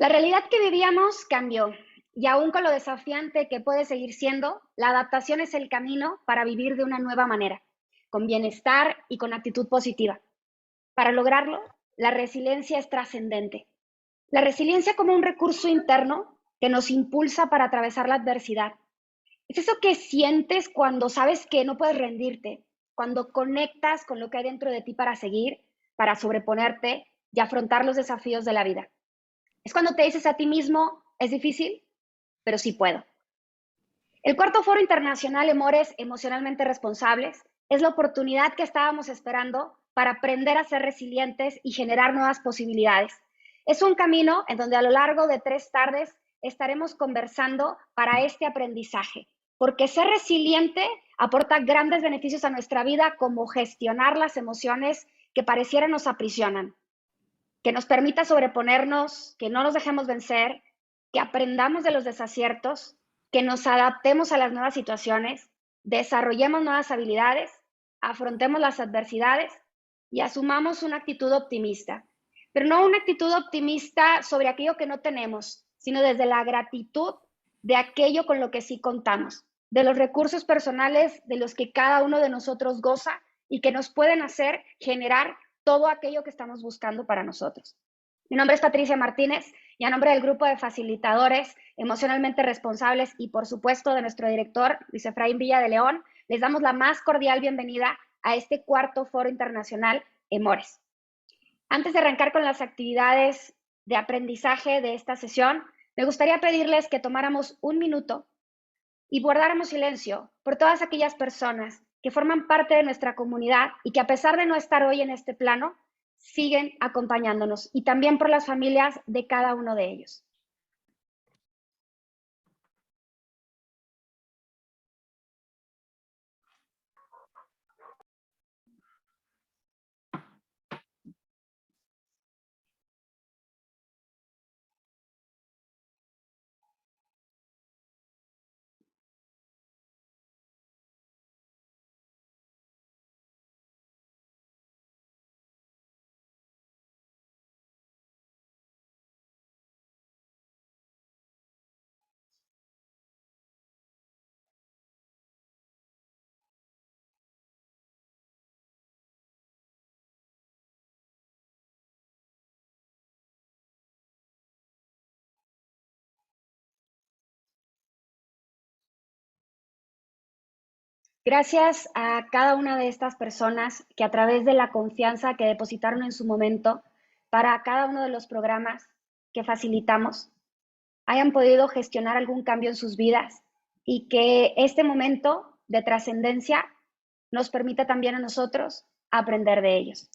La realidad que vivíamos cambió, y aún con lo desafiante que puede seguir siendo, la adaptación es el camino para vivir de una nueva manera, con bienestar y con actitud positiva. Para lograrlo, la resiliencia es trascendente. La resiliencia como un recurso interno que nos impulsa para atravesar la adversidad. Es eso que sientes cuando sabes que no puedes rendirte, cuando conectas con lo que hay dentro de ti para seguir, para sobreponerte y afrontar los desafíos de la vida. Es cuando te dices a ti mismo, es difícil, pero sí puedo. El cuarto foro internacional Emores emocionalmente responsables es la oportunidad que estábamos esperando para aprender a ser resilientes y generar nuevas posibilidades. Es un camino en donde a lo largo de 3 tardes estaremos conversando para este aprendizaje, porque ser resiliente aporta grandes beneficios a nuestra vida, como gestionar las emociones que pareciera nos aprisionan, que nos permita sobreponernos, que no nos dejemos vencer, que aprendamos de los desaciertos, que nos adaptemos a las nuevas situaciones, desarrollemos nuevas habilidades, afrontemos las adversidades y asumamos una actitud optimista. Pero no una actitud optimista sobre aquello que no tenemos, sino desde la gratitud de aquello con lo que sí contamos, de los recursos personales de los que cada uno de nosotros goza y que nos pueden hacer generar todo aquello que estamos buscando para nosotros. Mi nombre es Patricia Martínez y a nombre del grupo de facilitadores emocionalmente responsables y por supuesto de nuestro director Luis Efraín Villa de León, les damos la más cordial bienvenida a este cuarto foro internacional Emores. Antes de arrancar con las actividades de aprendizaje de esta sesión, me gustaría pedirles que tomáramos un minuto y guardáramos silencio por todas aquellas personas que forman parte de nuestra comunidad y que a pesar de no estar hoy en este plano, siguen acompañándonos, y también por las familias de cada uno de ellos. Gracias a cada una de estas personas que a través de la confianza que depositaron en su momento para cada uno de los programas que facilitamos, hayan podido gestionar algún cambio en sus vidas y que este momento de trascendencia nos permita también a nosotros aprender de ellos.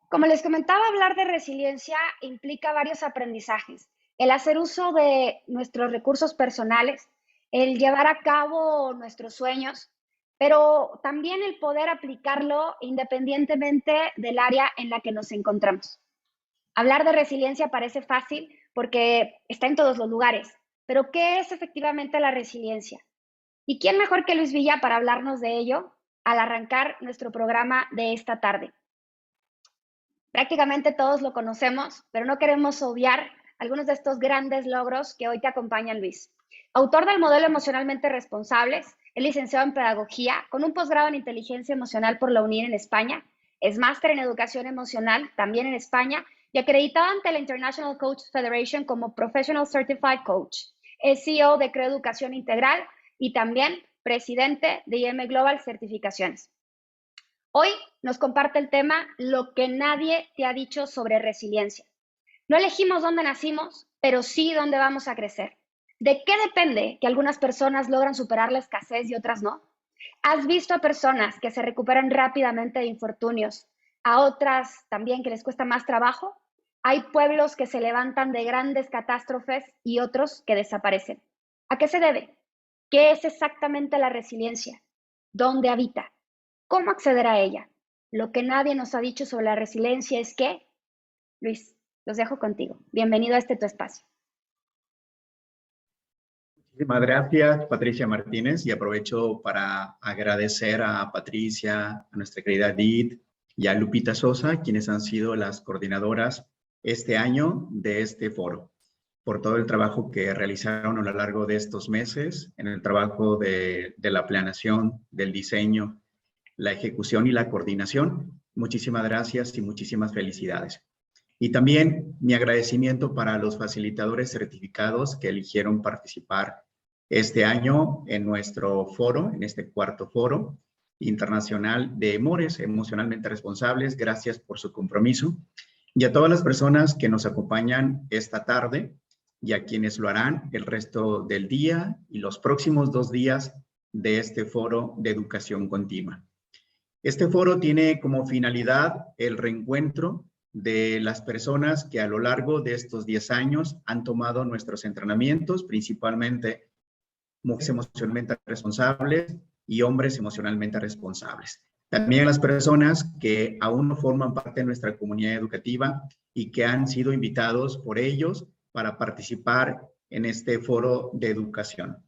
Como les comentaba, hablar de resiliencia implica varios aprendizajes. El hacer uso de nuestros recursos personales, el llevar a cabo nuestros sueños, pero también el poder aplicarlo independientemente del área en la que nos encontramos. Hablar de resiliencia parece fácil porque está en todos los lugares, pero ¿qué es efectivamente la resiliencia? ¿Y quién mejor que Luis Villa para hablarnos de ello al arrancar nuestro programa de esta tarde? Prácticamente todos lo conocemos, pero no queremos obviar algunos de estos grandes logros que hoy te acompañan, Luis. Autor del modelo Emocionalmente Responsables, es licenciado en Pedagogía con un posgrado en Inteligencia Emocional por la UNIR en España, es máster en Educación Emocional también en España y acreditado ante la International Coach Federation como Professional Certified Coach. Es CEO de Creo Educación Integral y también presidente de IM Global Certificaciones. Hoy nos comparte el tema Lo que nadie te ha dicho sobre resiliencia. No elegimos dónde nacimos, pero sí dónde vamos a crecer. ¿De qué depende que algunas personas logran superar la escasez y otras no? ¿Has visto a personas que se recuperan rápidamente de infortunios, a otras también que les cuesta más trabajo? Hay pueblos que se levantan de grandes catástrofes y otros que desaparecen. ¿A qué se debe? ¿Qué es exactamente la resiliencia? ¿Dónde habita? ¿Cómo acceder a ella? Lo que nadie nos ha dicho sobre la resiliencia es que, Luis, los dejo contigo. Bienvenido a este tu espacio. Muchísimas gracias, Patricia Martínez, y aprovecho para agradecer a Patricia, a nuestra querida Edith y a Lupita Sosa, quienes han sido las coordinadoras este año de este foro, por todo el trabajo que realizaron a lo largo de estos meses, en el trabajo de la planeación, del diseño, la ejecución y la coordinación. Muchísimas gracias y muchísimas felicidades. Y también mi agradecimiento para los facilitadores certificados que eligieron participar este año en nuestro foro, en este cuarto foro internacional de EMORES, emocionalmente responsables. Gracias por su compromiso. Y a todas las personas que nos acompañan esta tarde y a quienes lo harán el resto del día y los próximos 2 días de este foro de educación continua. Este foro tiene como finalidad el reencuentro de las personas que a lo largo de estos 10 años han tomado nuestros entrenamientos, principalmente mujeres emocionalmente responsables y hombres emocionalmente responsables. También las personas que aún no forman parte de nuestra comunidad educativa y que han sido invitados por ellos para participar en este foro de educación.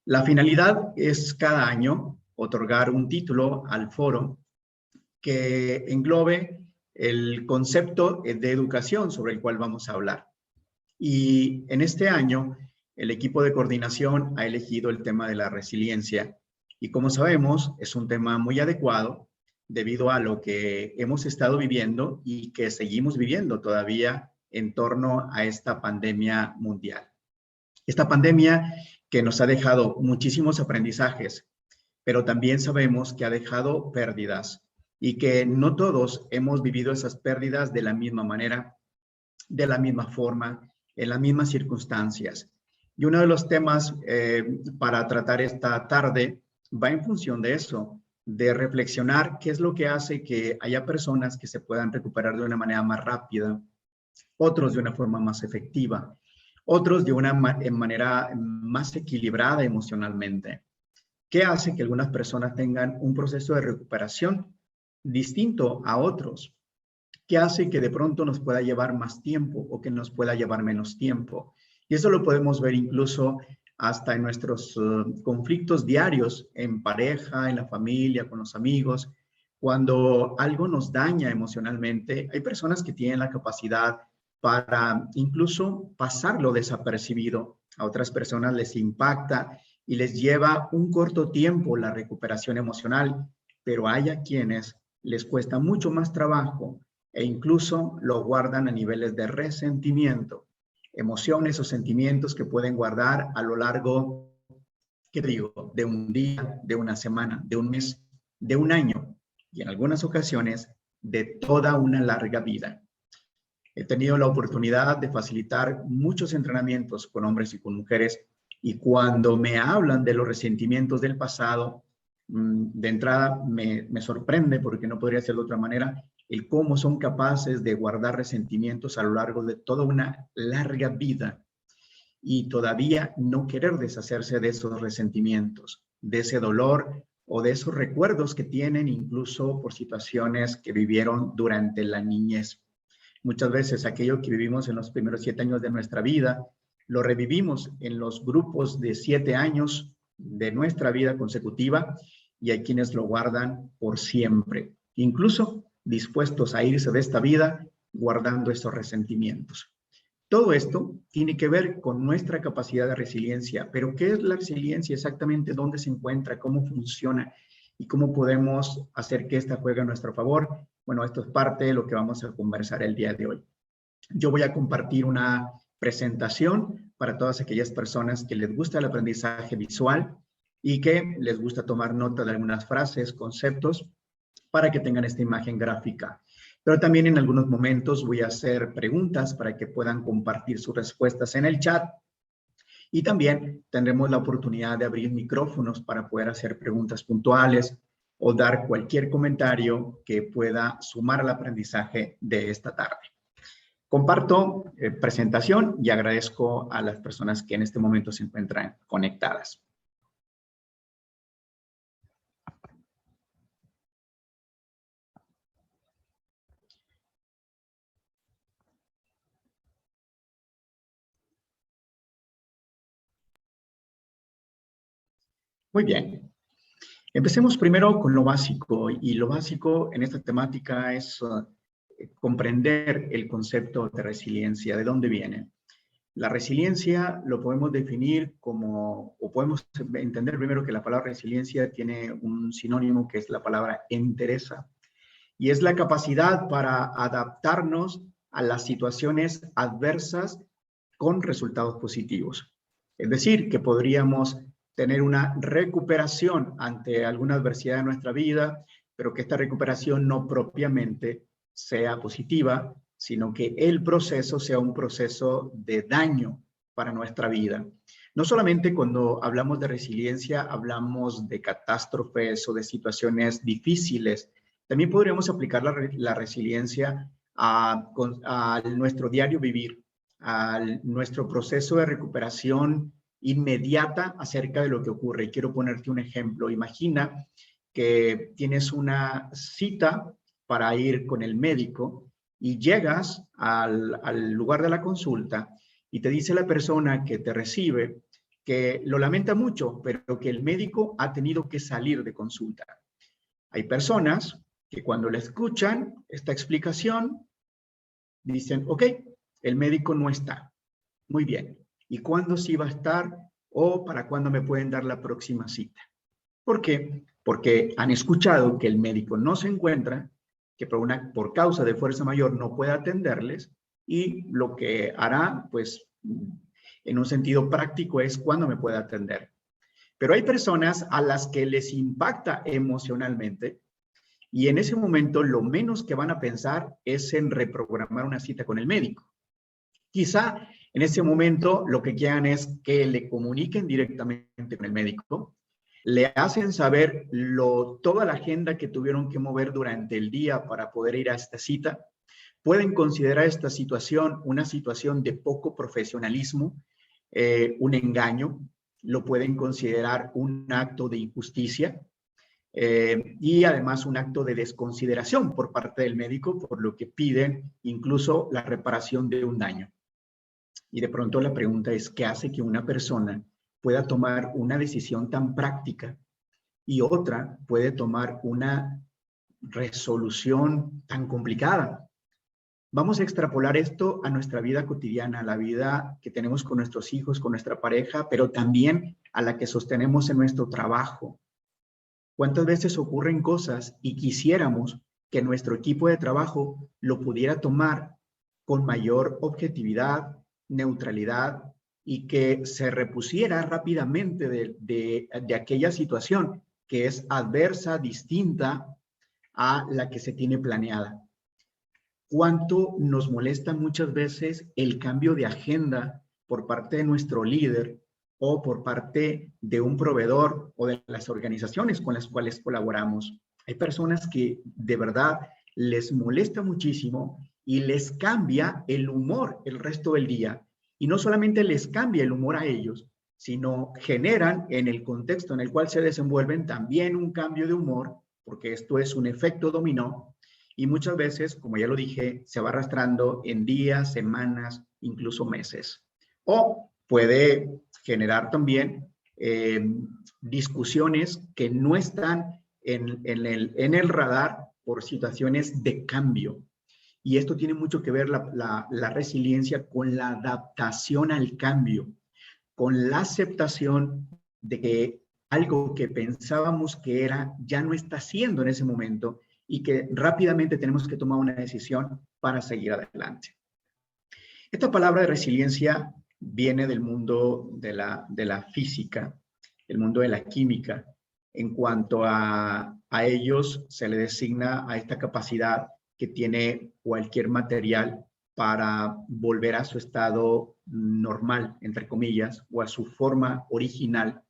La finalidad es cada año otorgar un título al foro que englobe el concepto de educación sobre el cual vamos a hablar. Y en este año, el equipo de coordinación ha elegido el tema de la resiliencia. Y como sabemos, es un tema muy adecuado debido a lo que hemos estado viviendo y que seguimos viviendo todavía en torno a esta pandemia mundial. Esta pandemia que nos ha dejado muchísimos aprendizajes, pero también sabemos que ha dejado pérdidas y que no todos hemos vivido esas pérdidas de la misma manera, de la misma forma, en las mismas circunstancias. Y uno de los temas para tratar esta tarde va en función de eso, de reflexionar qué es lo que hace que haya personas que se puedan recuperar de una manera más rápida, otros de una forma más efectiva, otros de una manera más equilibrada emocionalmente. ¿Qué hace que algunas personas tengan un proceso de recuperación distinto a otros? ¿Qué hace que de pronto nos pueda llevar más tiempo o que nos pueda llevar menos tiempo? Y eso lo podemos ver incluso hasta en nuestros conflictos diarios, en pareja, en la familia, con los amigos. Cuando algo nos daña emocionalmente, hay personas que tienen la capacidad para incluso pasarlo desapercibido. A otras personas les impacta y les lleva un corto tiempo la recuperación emocional, pero hay a quienes les cuesta mucho más trabajo e incluso lo guardan a niveles de resentimiento, emociones o sentimientos que pueden guardar a lo largo, ¿qué digo?, de un día, de una semana, de un mes, de un año y en algunas ocasiones de toda una larga vida. He tenido la oportunidad de facilitar muchos entrenamientos con hombres y con mujeres y cuando me hablan de los resentimientos del pasado, de entrada me sorprende porque no podría ser de otra manera el cómo son capaces de guardar resentimientos a lo largo de toda una larga vida y todavía no querer deshacerse de esos resentimientos, de ese dolor o de esos recuerdos que tienen incluso por situaciones que vivieron durante la niñez. Muchas veces aquello que vivimos en los primeros 7 años de nuestra vida, lo revivimos en los grupos de 7 años de nuestra vida consecutiva y hay quienes lo guardan por siempre, incluso dispuestos a irse de esta vida guardando esos resentimientos. Todo esto tiene que ver con nuestra capacidad de resiliencia, pero ¿qué es la resiliencia exactamente? ¿Dónde se encuentra? ¿Cómo funciona? ¿Y cómo podemos hacer que esta juegue a nuestro favor? Bueno, esto es parte de lo que vamos a conversar el día de hoy. Yo voy a compartir una presentación para todas aquellas personas que les gusta el aprendizaje visual y que les gusta tomar nota de algunas frases, conceptos, para que tengan esta imagen gráfica. Pero también en algunos momentos voy a hacer preguntas para que puedan compartir sus respuestas en el chat. Y también tendremos la oportunidad de abrir micrófonos para poder hacer preguntas puntuales o dar cualquier comentario que pueda sumar al aprendizaje de esta tarde. Comparto presentación y agradezco a las personas que en este momento se encuentran conectadas. Muy bien. Empecemos primero con lo básico, y lo básico en esta temática es comprender el concepto de resiliencia, de dónde viene. La resiliencia lo podemos definir como, o podemos entender primero que la palabra resiliencia tiene un sinónimo que es la palabra entereza, y es la capacidad para adaptarnos a las situaciones adversas con resultados positivos. Es decir, que podríamos tener una recuperación ante alguna adversidad en nuestra vida, pero que esta recuperación no propiamente sea positiva, sino que el proceso sea un proceso de daño para nuestra vida. No solamente cuando hablamos de resiliencia, hablamos de catástrofes o de situaciones difíciles. También podríamos aplicar la resiliencia a nuestro diario vivir, a nuestro proceso de recuperación inmediata acerca de lo que ocurre. Y quiero ponerte un ejemplo. Imagina que tienes una cita para ir con el médico y llegas al lugar de la consulta y te dice la persona que te recibe que lo lamenta mucho, pero que el médico ha tenido que salir de consulta. Hay personas que cuando le escuchan esta explicación dicen, ok, el médico no está. Muy bien. ¿Y cuándo sí va a estar? ¿O para cuándo me pueden dar la próxima cita? ¿Por qué? Porque han escuchado que el médico no se encuentra, que por causa de fuerza mayor no puede atenderles, y lo que hará, pues, en un sentido práctico es cuándo me puede atender. Pero hay personas a las que les impacta emocionalmente y en ese momento lo menos que van a pensar es en reprogramar una cita con el médico. Quizá en ese momento lo que quieran es que le comuniquen directamente con el médico, le hacen saber toda la agenda que tuvieron que mover durante el día para poder ir a esta cita. Pueden considerar esta situación una situación de poco profesionalismo, un engaño, lo pueden considerar un acto de injusticia, y además un acto de desconsideración por parte del médico, por lo que piden incluso la reparación de un daño. Y de pronto la pregunta es, ¿qué hace que una persona pueda tomar una decisión tan práctica y otra puede tomar una resolución tan complicada? Vamos a extrapolar esto a nuestra vida cotidiana, a la vida que tenemos con nuestros hijos, con nuestra pareja, pero también a la que sostenemos en nuestro trabajo. ¿Cuántas veces ocurren cosas y quisiéramos que nuestro equipo de trabajo lo pudiera tomar con mayor objetividad, neutralidad y que se repusiera rápidamente de aquella situación que es adversa, distinta a la que se tiene planeada? ¿Cuánto nos molesta muchas veces el cambio de agenda por parte de nuestro líder o por parte de un proveedor o de las organizaciones con las cuales colaboramos? Hay personas que de verdad les molesta muchísimo y les cambia el humor el resto del día. Y no solamente les cambia el humor a ellos, sino generan en el contexto en el cual se desenvuelven también un cambio de humor, porque esto es un efecto dominó. Y muchas veces, como ya lo dije, se va arrastrando en días, semanas, incluso meses. O puede generar también discusiones que no están en el radar por situaciones de cambio. Y esto tiene mucho que ver la resiliencia con la adaptación al cambio, con la aceptación de que algo que pensábamos que era ya no está siendo en ese momento y que rápidamente tenemos que tomar una decisión para seguir adelante. Esta palabra de resiliencia viene del mundo de la física, el mundo de la química. En cuanto a ellos, se le designa a esta capacidad que tiene cualquier material para volver a su estado normal, entre comillas, o a su forma original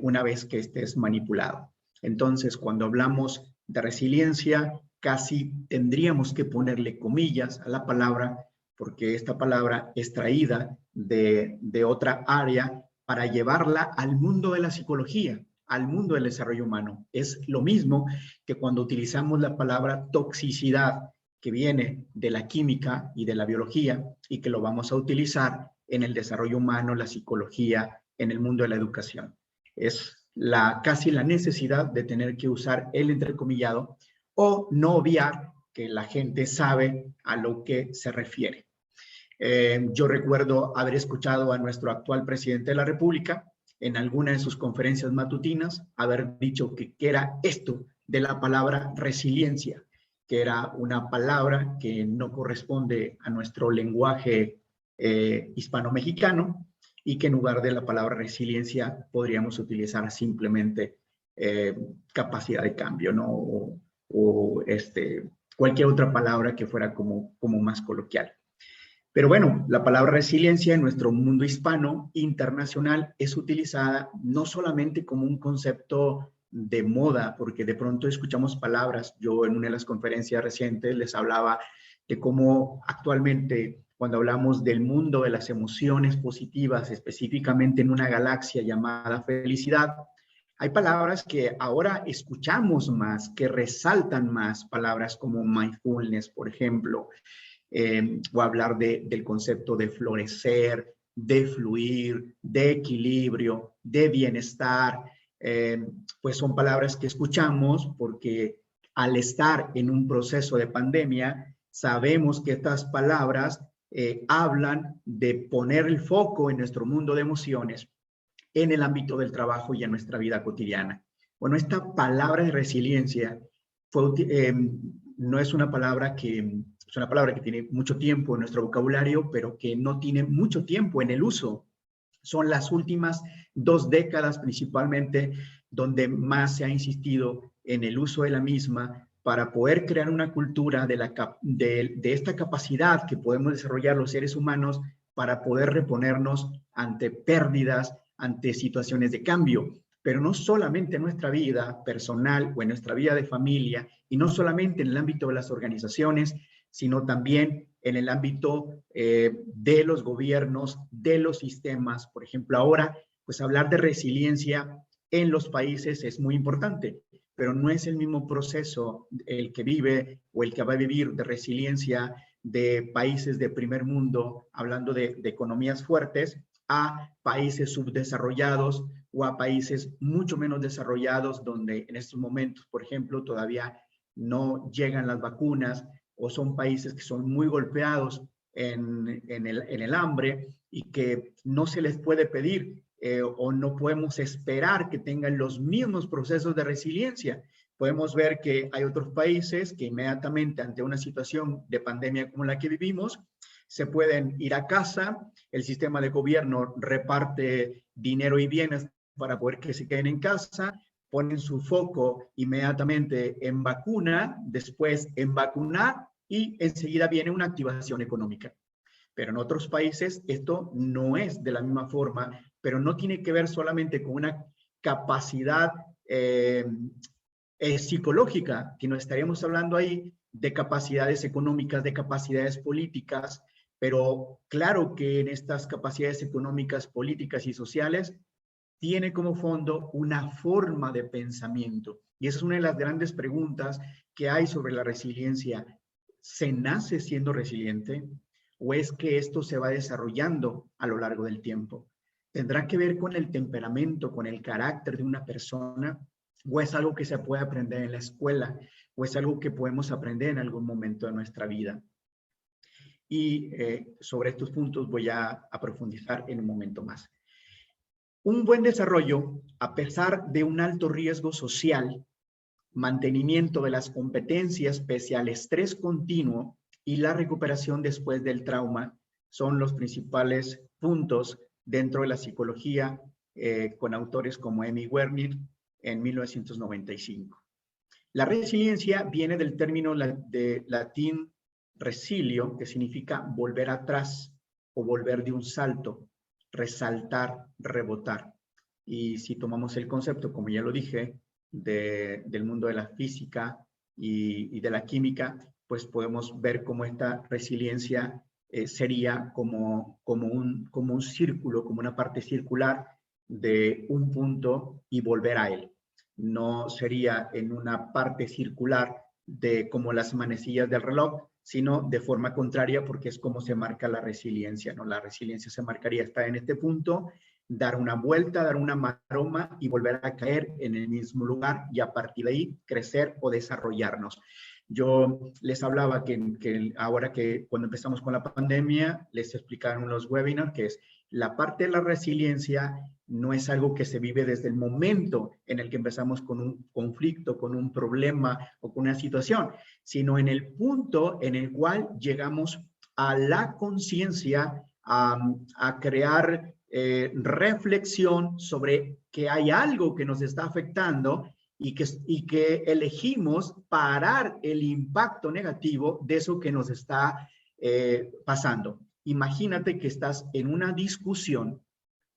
una vez que esté manipulado. Entonces, cuando hablamos de resiliencia, casi tendríamos que ponerle comillas a la palabra, porque esta palabra es traída de otra área para llevarla al mundo de la psicología, al mundo del desarrollo humano. Es lo mismo que cuando utilizamos la palabra toxicidad, que viene de la química y de la biología, y que lo vamos a utilizar en el desarrollo humano, la psicología, en el mundo de la educación. Es casi la necesidad de tener que usar el entrecomillado o no obviar que la gente sabe a lo que se refiere. Yo recuerdo haber escuchado a nuestro actual presidente de la República en alguna de sus conferencias matutinas haber dicho que era esto de la palabra resiliencia, que era una palabra que no corresponde a nuestro lenguaje hispano-mexicano y que en lugar de la palabra resiliencia podríamos utilizar simplemente capacidad de cambio, ¿no? O cualquier otra palabra que fuera como más coloquial. Pero bueno, la palabra resiliencia en nuestro mundo hispano internacional es utilizada no solamente como un concepto de moda, porque de pronto escuchamos palabras. Yo en una de las conferencias recientes les hablaba de cómo actualmente cuando hablamos del mundo de las emociones positivas, específicamente en una galaxia llamada felicidad, hay palabras que ahora escuchamos más, que resaltan más, palabras como mindfulness, por ejemplo, o hablar del concepto de florecer, de fluir, de equilibrio, de bienestar, pues son palabras que escuchamos porque al estar en un proceso de pandemia, sabemos que estas palabras hablan de poner el foco en nuestro mundo de emociones, en el ámbito del trabajo y en nuestra vida cotidiana. Bueno, esta palabra de resiliencia no es una palabra que es una palabra que tiene mucho tiempo en nuestro vocabulario, pero que no tiene mucho tiempo en el uso. Son las últimas 2 décadas principalmente donde más se ha insistido en el uso de la misma para poder crear una cultura de esta capacidad que podemos desarrollar los seres humanos para poder reponernos ante pérdidas, ante situaciones de cambio. Pero no solamente en nuestra vida personal o en nuestra vida de familia, y no solamente en el ámbito de las organizaciones, sino también en el ámbito de los gobiernos, de los sistemas. Por ejemplo, ahora, pues hablar de resiliencia en los países es muy importante, pero no es el mismo proceso el que vive o el que va a vivir de resiliencia de países de primer mundo, hablando de economías fuertes, a países subdesarrollados o a países mucho menos desarrollados, donde en estos momentos, por ejemplo, todavía no llegan las vacunas, o son países que son muy golpeados en el hambre y que no se les puede pedir o no podemos esperar que tengan los mismos procesos de resiliencia. Podemos ver que hay otros países que inmediatamente ante una situación de pandemia como la que vivimos, se pueden ir a casa, el sistema de gobierno reparte dinero y bienes para poder que se queden en casa, ponen su foco inmediatamente en vacuna, después en vacunar y enseguida viene una activación económica. Pero en otros países esto no es de la misma forma, pero no tiene que ver solamente con una capacidad psicológica, que nos estaríamos hablando ahí de capacidades económicas, de capacidades políticas, pero claro que en estas capacidades económicas, políticas y sociales tiene como fondo una forma de pensamiento. Y esa es una de las grandes preguntas que hay sobre la resiliencia. ¿Se nace siendo resiliente o es que esto se va desarrollando a lo largo del tiempo? ¿Tendrá que ver con el temperamento, con el carácter de una persona? ¿O es algo que se puede aprender en la escuela? ¿O es algo que podemos aprender en algún momento de nuestra vida? Y sobre estos puntos voy a profundizar en un momento más. Un buen desarrollo, a pesar de un alto riesgo social, mantenimiento de las competencias pese al estrés continuo y la recuperación después del trauma, son los principales puntos dentro de la psicología con autores como Emmy Werner en 1995. La resiliencia viene del término de latín resilio, que significa volver atrás o volver de un salto, resaltar, rebotar. Y si tomamos el concepto, como ya lo dije, del mundo de la física y de la química, pues podemos ver cómo esta resiliencia sería como un círculo, como una parte circular de un punto y volver a él. No sería en una parte circular de como las manecillas del reloj, sino de forma contraria porque es como se marca la resiliencia, ¿no? La resiliencia se marcaría, está en este punto dar una vuelta, dar una maroma y volver a caer en el mismo lugar y a partir de ahí crecer o desarrollarnos. Yo les hablaba que ahora que cuando empezamos con la pandemia, les explicaron en los webinars que es la parte de la resiliencia no es algo que se vive desde el momento en el que empezamos con un conflicto, con un problema o con una situación, sino en el punto en el cual llegamos a la conciencia, a crear reflexión sobre que hay algo que nos está afectando y que elegimos parar el impacto negativo de eso que nos está pasando. Imagínate que estás en una discusión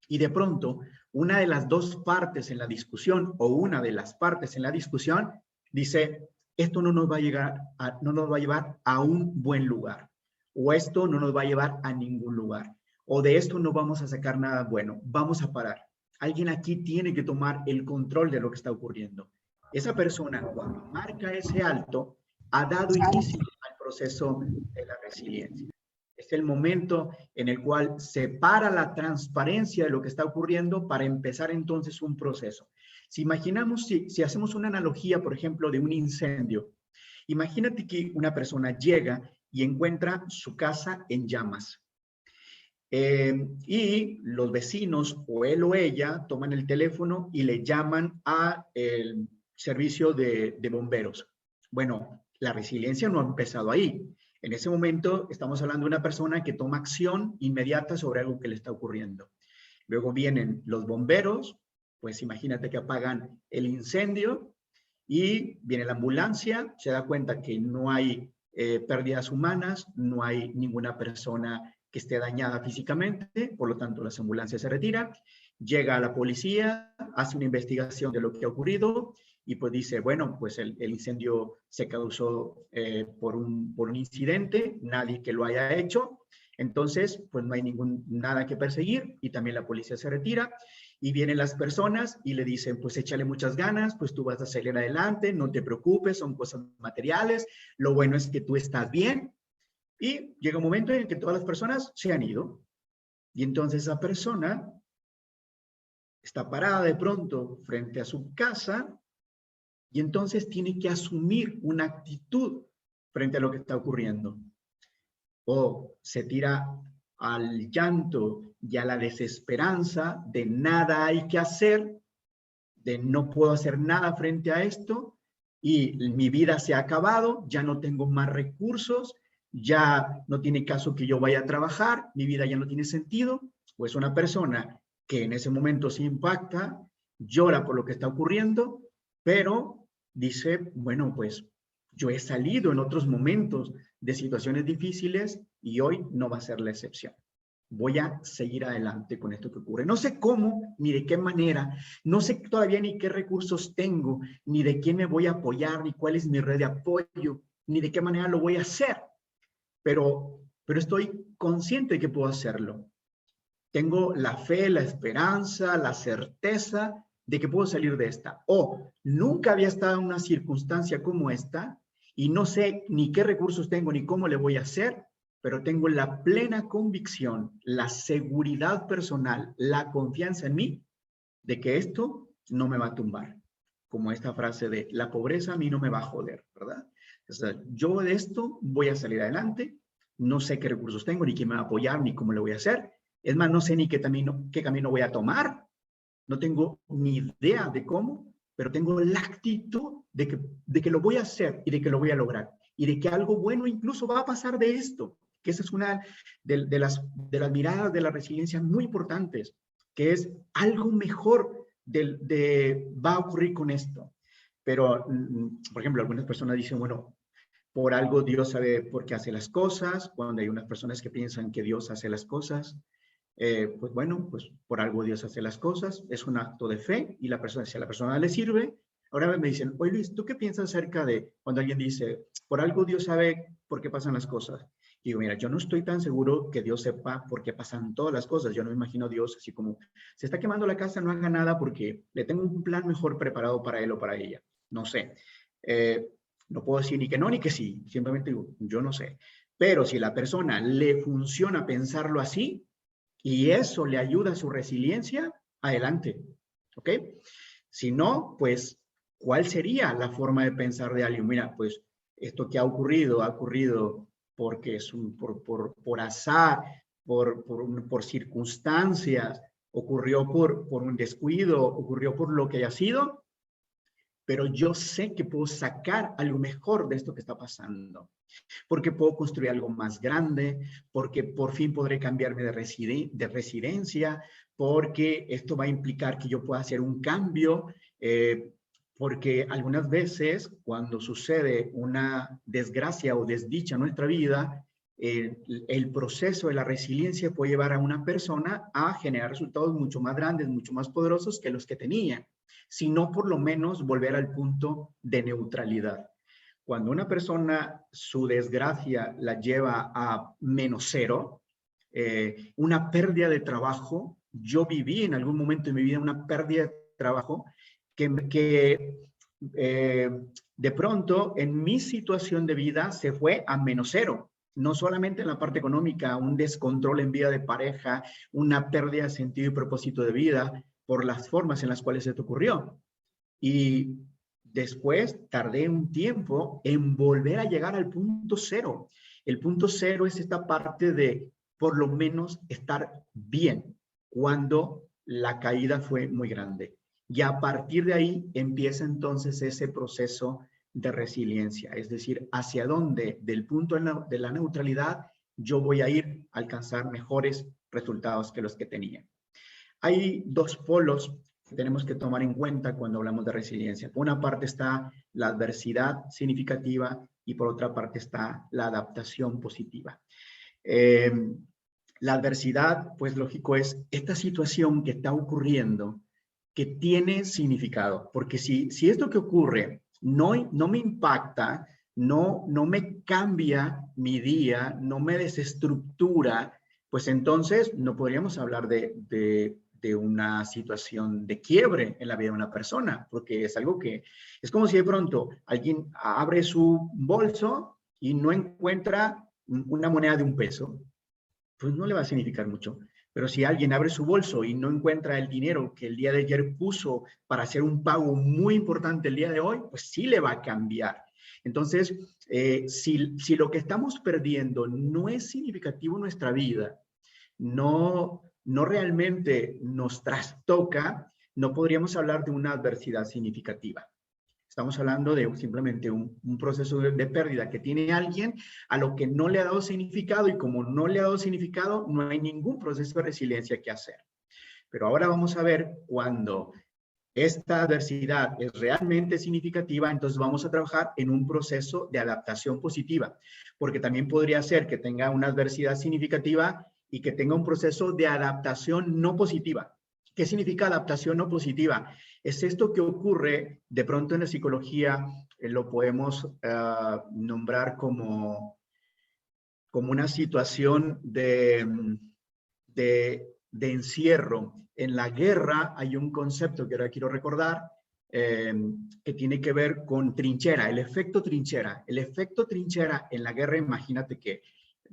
y de pronto una de las dos partes en la discusión o una de las partes en la discusión dice, esto no nos va a llevar a un buen lugar, o esto no nos va a llevar a ningún lugar, o de esto no vamos a sacar nada bueno, vamos a parar. Alguien aquí tiene que tomar el control de lo que está ocurriendo. Esa persona, cuando marca ese alto, ha dado inicio al proceso de la resiliencia. Es el momento en el cual separa la transparencia de lo que está ocurriendo para empezar entonces un proceso. Si imaginamos, si hacemos una analogía, por ejemplo, de un incendio, imagínate que una persona llega y encuentra su casa en llamas. Y los vecinos o él o ella toman el teléfono y le llaman al servicio de bomberos. Bueno, la resiliencia no ha empezado ahí. En ese momento estamos hablando de una persona que toma acción inmediata sobre algo que le está ocurriendo. Luego vienen los bomberos, pues imagínate que apagan el incendio y viene la ambulancia, se da cuenta que no hay pérdidas humanas, no hay ninguna persona que esté dañada físicamente, por lo tanto las ambulancias se retiran, llega a la policía, hace una investigación de lo que ha ocurrido y pues dice, bueno, pues el incendio se causó por un incidente, nadie que lo haya hecho, entonces pues no hay nada que perseguir y también la policía se retira y vienen las personas y le dicen, pues échale muchas ganas, pues tú vas a salir adelante, no te preocupes, son cosas materiales, lo bueno es que tú estás bien. Y llega un momento en el que todas las personas se han ido. Y entonces esa persona está parada de pronto frente a su casa y entonces tiene que asumir una actitud frente a lo que está ocurriendo. O se tira al llanto y a la desesperanza de nada hay que hacer, de no puedo hacer nada frente a esto y mi vida se ha acabado, ya no tengo más recursos, ya no tiene caso que yo vaya a trabajar, mi vida ya no tiene sentido, pues una persona que en ese momento se impacta, llora por lo que está ocurriendo, pero dice, bueno, pues yo he salido en otros momentos de situaciones difíciles y hoy no va a ser la excepción. Voy a seguir adelante con esto que ocurre. No sé cómo, ni de qué manera, no sé todavía ni qué recursos tengo, ni de quién me voy a apoyar, ni cuál es mi red de apoyo, ni de qué manera lo voy a hacer. Pero estoy consciente de que puedo hacerlo. Tengo la fe, la esperanza, la certeza de que puedo salir de esta. O nunca había estado en una circunstancia como esta y no sé ni qué recursos tengo ni cómo le voy a hacer, pero tengo la plena convicción, la seguridad personal, la confianza en mí de que esto no me va a tumbar. Como esta frase de la pobreza a mí no me va a joder, ¿verdad? O sea, yo de esto voy a salir adelante, no sé qué recursos tengo, ni quién me va a apoyar, ni cómo le voy a hacer. Es más, no sé ni qué camino voy a tomar. No tengo ni idea de cómo, pero tengo la actitud de que lo voy a hacer y de que lo voy a lograr. Y de que algo bueno incluso va a pasar de esto. Que esa es una de las miradas de la resiliencia muy importantes, que es algo mejor va a ocurrir con esto. Pero, por ejemplo, algunas personas dicen, bueno, por algo Dios sabe por qué hace las cosas, cuando hay unas personas que piensan que Dios hace las cosas, pues bueno, pues por algo Dios hace las cosas, es un acto de fe y si a la persona le sirve. Ahora me dicen, oye Luis, ¿tú qué piensas acerca de cuando alguien dice, por algo Dios sabe por qué pasan las cosas? Y digo, mira, yo no estoy tan seguro que Dios sepa por qué pasan todas las cosas. Yo no me imagino a Dios así como, se está quemando la casa, no haga nada porque le tengo un plan mejor preparado para él o para ella. No sé. No puedo decir ni que no ni que sí. Simplemente digo, yo no sé. Pero si a la persona le funciona pensarlo así, y eso le ayuda a su resiliencia, adelante, ¿ok? Si no, pues, ¿cuál sería la forma de pensar de alguien? Mira, pues, esto que ha ocurrido porque es por azar, por circunstancias, ocurrió por un descuido, ocurrió por lo que haya sido, pero yo sé que puedo sacar algo mejor de esto que está pasando, porque puedo construir algo más grande, porque por fin podré cambiarme de residencia, porque esto va a implicar que yo pueda hacer un cambio, porque algunas veces cuando sucede una desgracia o desdicha en nuestra vida, el proceso de la resiliencia puede llevar a una persona a generar resultados mucho más grandes, mucho más poderosos que los que tenía, sino por lo menos volver al punto de neutralidad. Cuando una persona su desgracia la lleva a -0, una pérdida de trabajo, yo viví en algún momento de mi vida una pérdida de trabajo que de pronto en mi situación de vida se fue a -0. No solamente en la parte económica, un descontrol en vida de pareja, una pérdida de sentido y propósito de vida por las formas en las cuales se te ocurrió. Y después tardé un tiempo en volver a llegar al punto cero. El punto cero es esta parte de por lo menos estar bien cuando la caída fue muy grande. Y a partir de ahí empieza entonces ese proceso de resiliencia, es decir, hacia dónde del punto de la neutralidad yo voy a ir a alcanzar mejores resultados que los que tenía. Hay dos polos que tenemos que tomar en cuenta cuando hablamos de resiliencia. Por una parte está la adversidad significativa y por otra parte está la adaptación positiva. La adversidad, pues lógico, es esta situación que está ocurriendo que tiene significado, porque si esto que ocurre no me impacta, no me cambia mi día, no me desestructura, pues entonces no podríamos hablar de una situación de quiebre en la vida de una persona, porque es algo que es como si de pronto alguien abre su bolso y no encuentra una moneda de $1, pues no le va a significar mucho. Pero si alguien abre su bolso y no encuentra el dinero que el día de ayer puso para hacer un pago muy importante el día de hoy, pues sí le va a cambiar. Entonces, si lo que estamos perdiendo no es significativo en nuestra vida, no realmente nos trastoca, no podríamos hablar de una adversidad significativa. Estamos hablando de simplemente un proceso de pérdida que tiene alguien a lo que no le ha dado significado, y como no le ha dado significado, no hay ningún proceso de resiliencia que hacer. Pero ahora vamos a ver cuando esta adversidad es realmente significativa, entonces vamos a trabajar en un proceso de adaptación positiva, porque también podría ser que tenga una adversidad significativa y que tenga un proceso de adaptación no positiva. ¿Qué significa adaptación no positiva? Es esto que ocurre de pronto en la psicología, lo podemos nombrar como una situación de encierro. En la guerra hay un concepto que ahora quiero recordar, que tiene que ver con trinchera, el efecto trinchera. El efecto trinchera en la guerra, imagínate que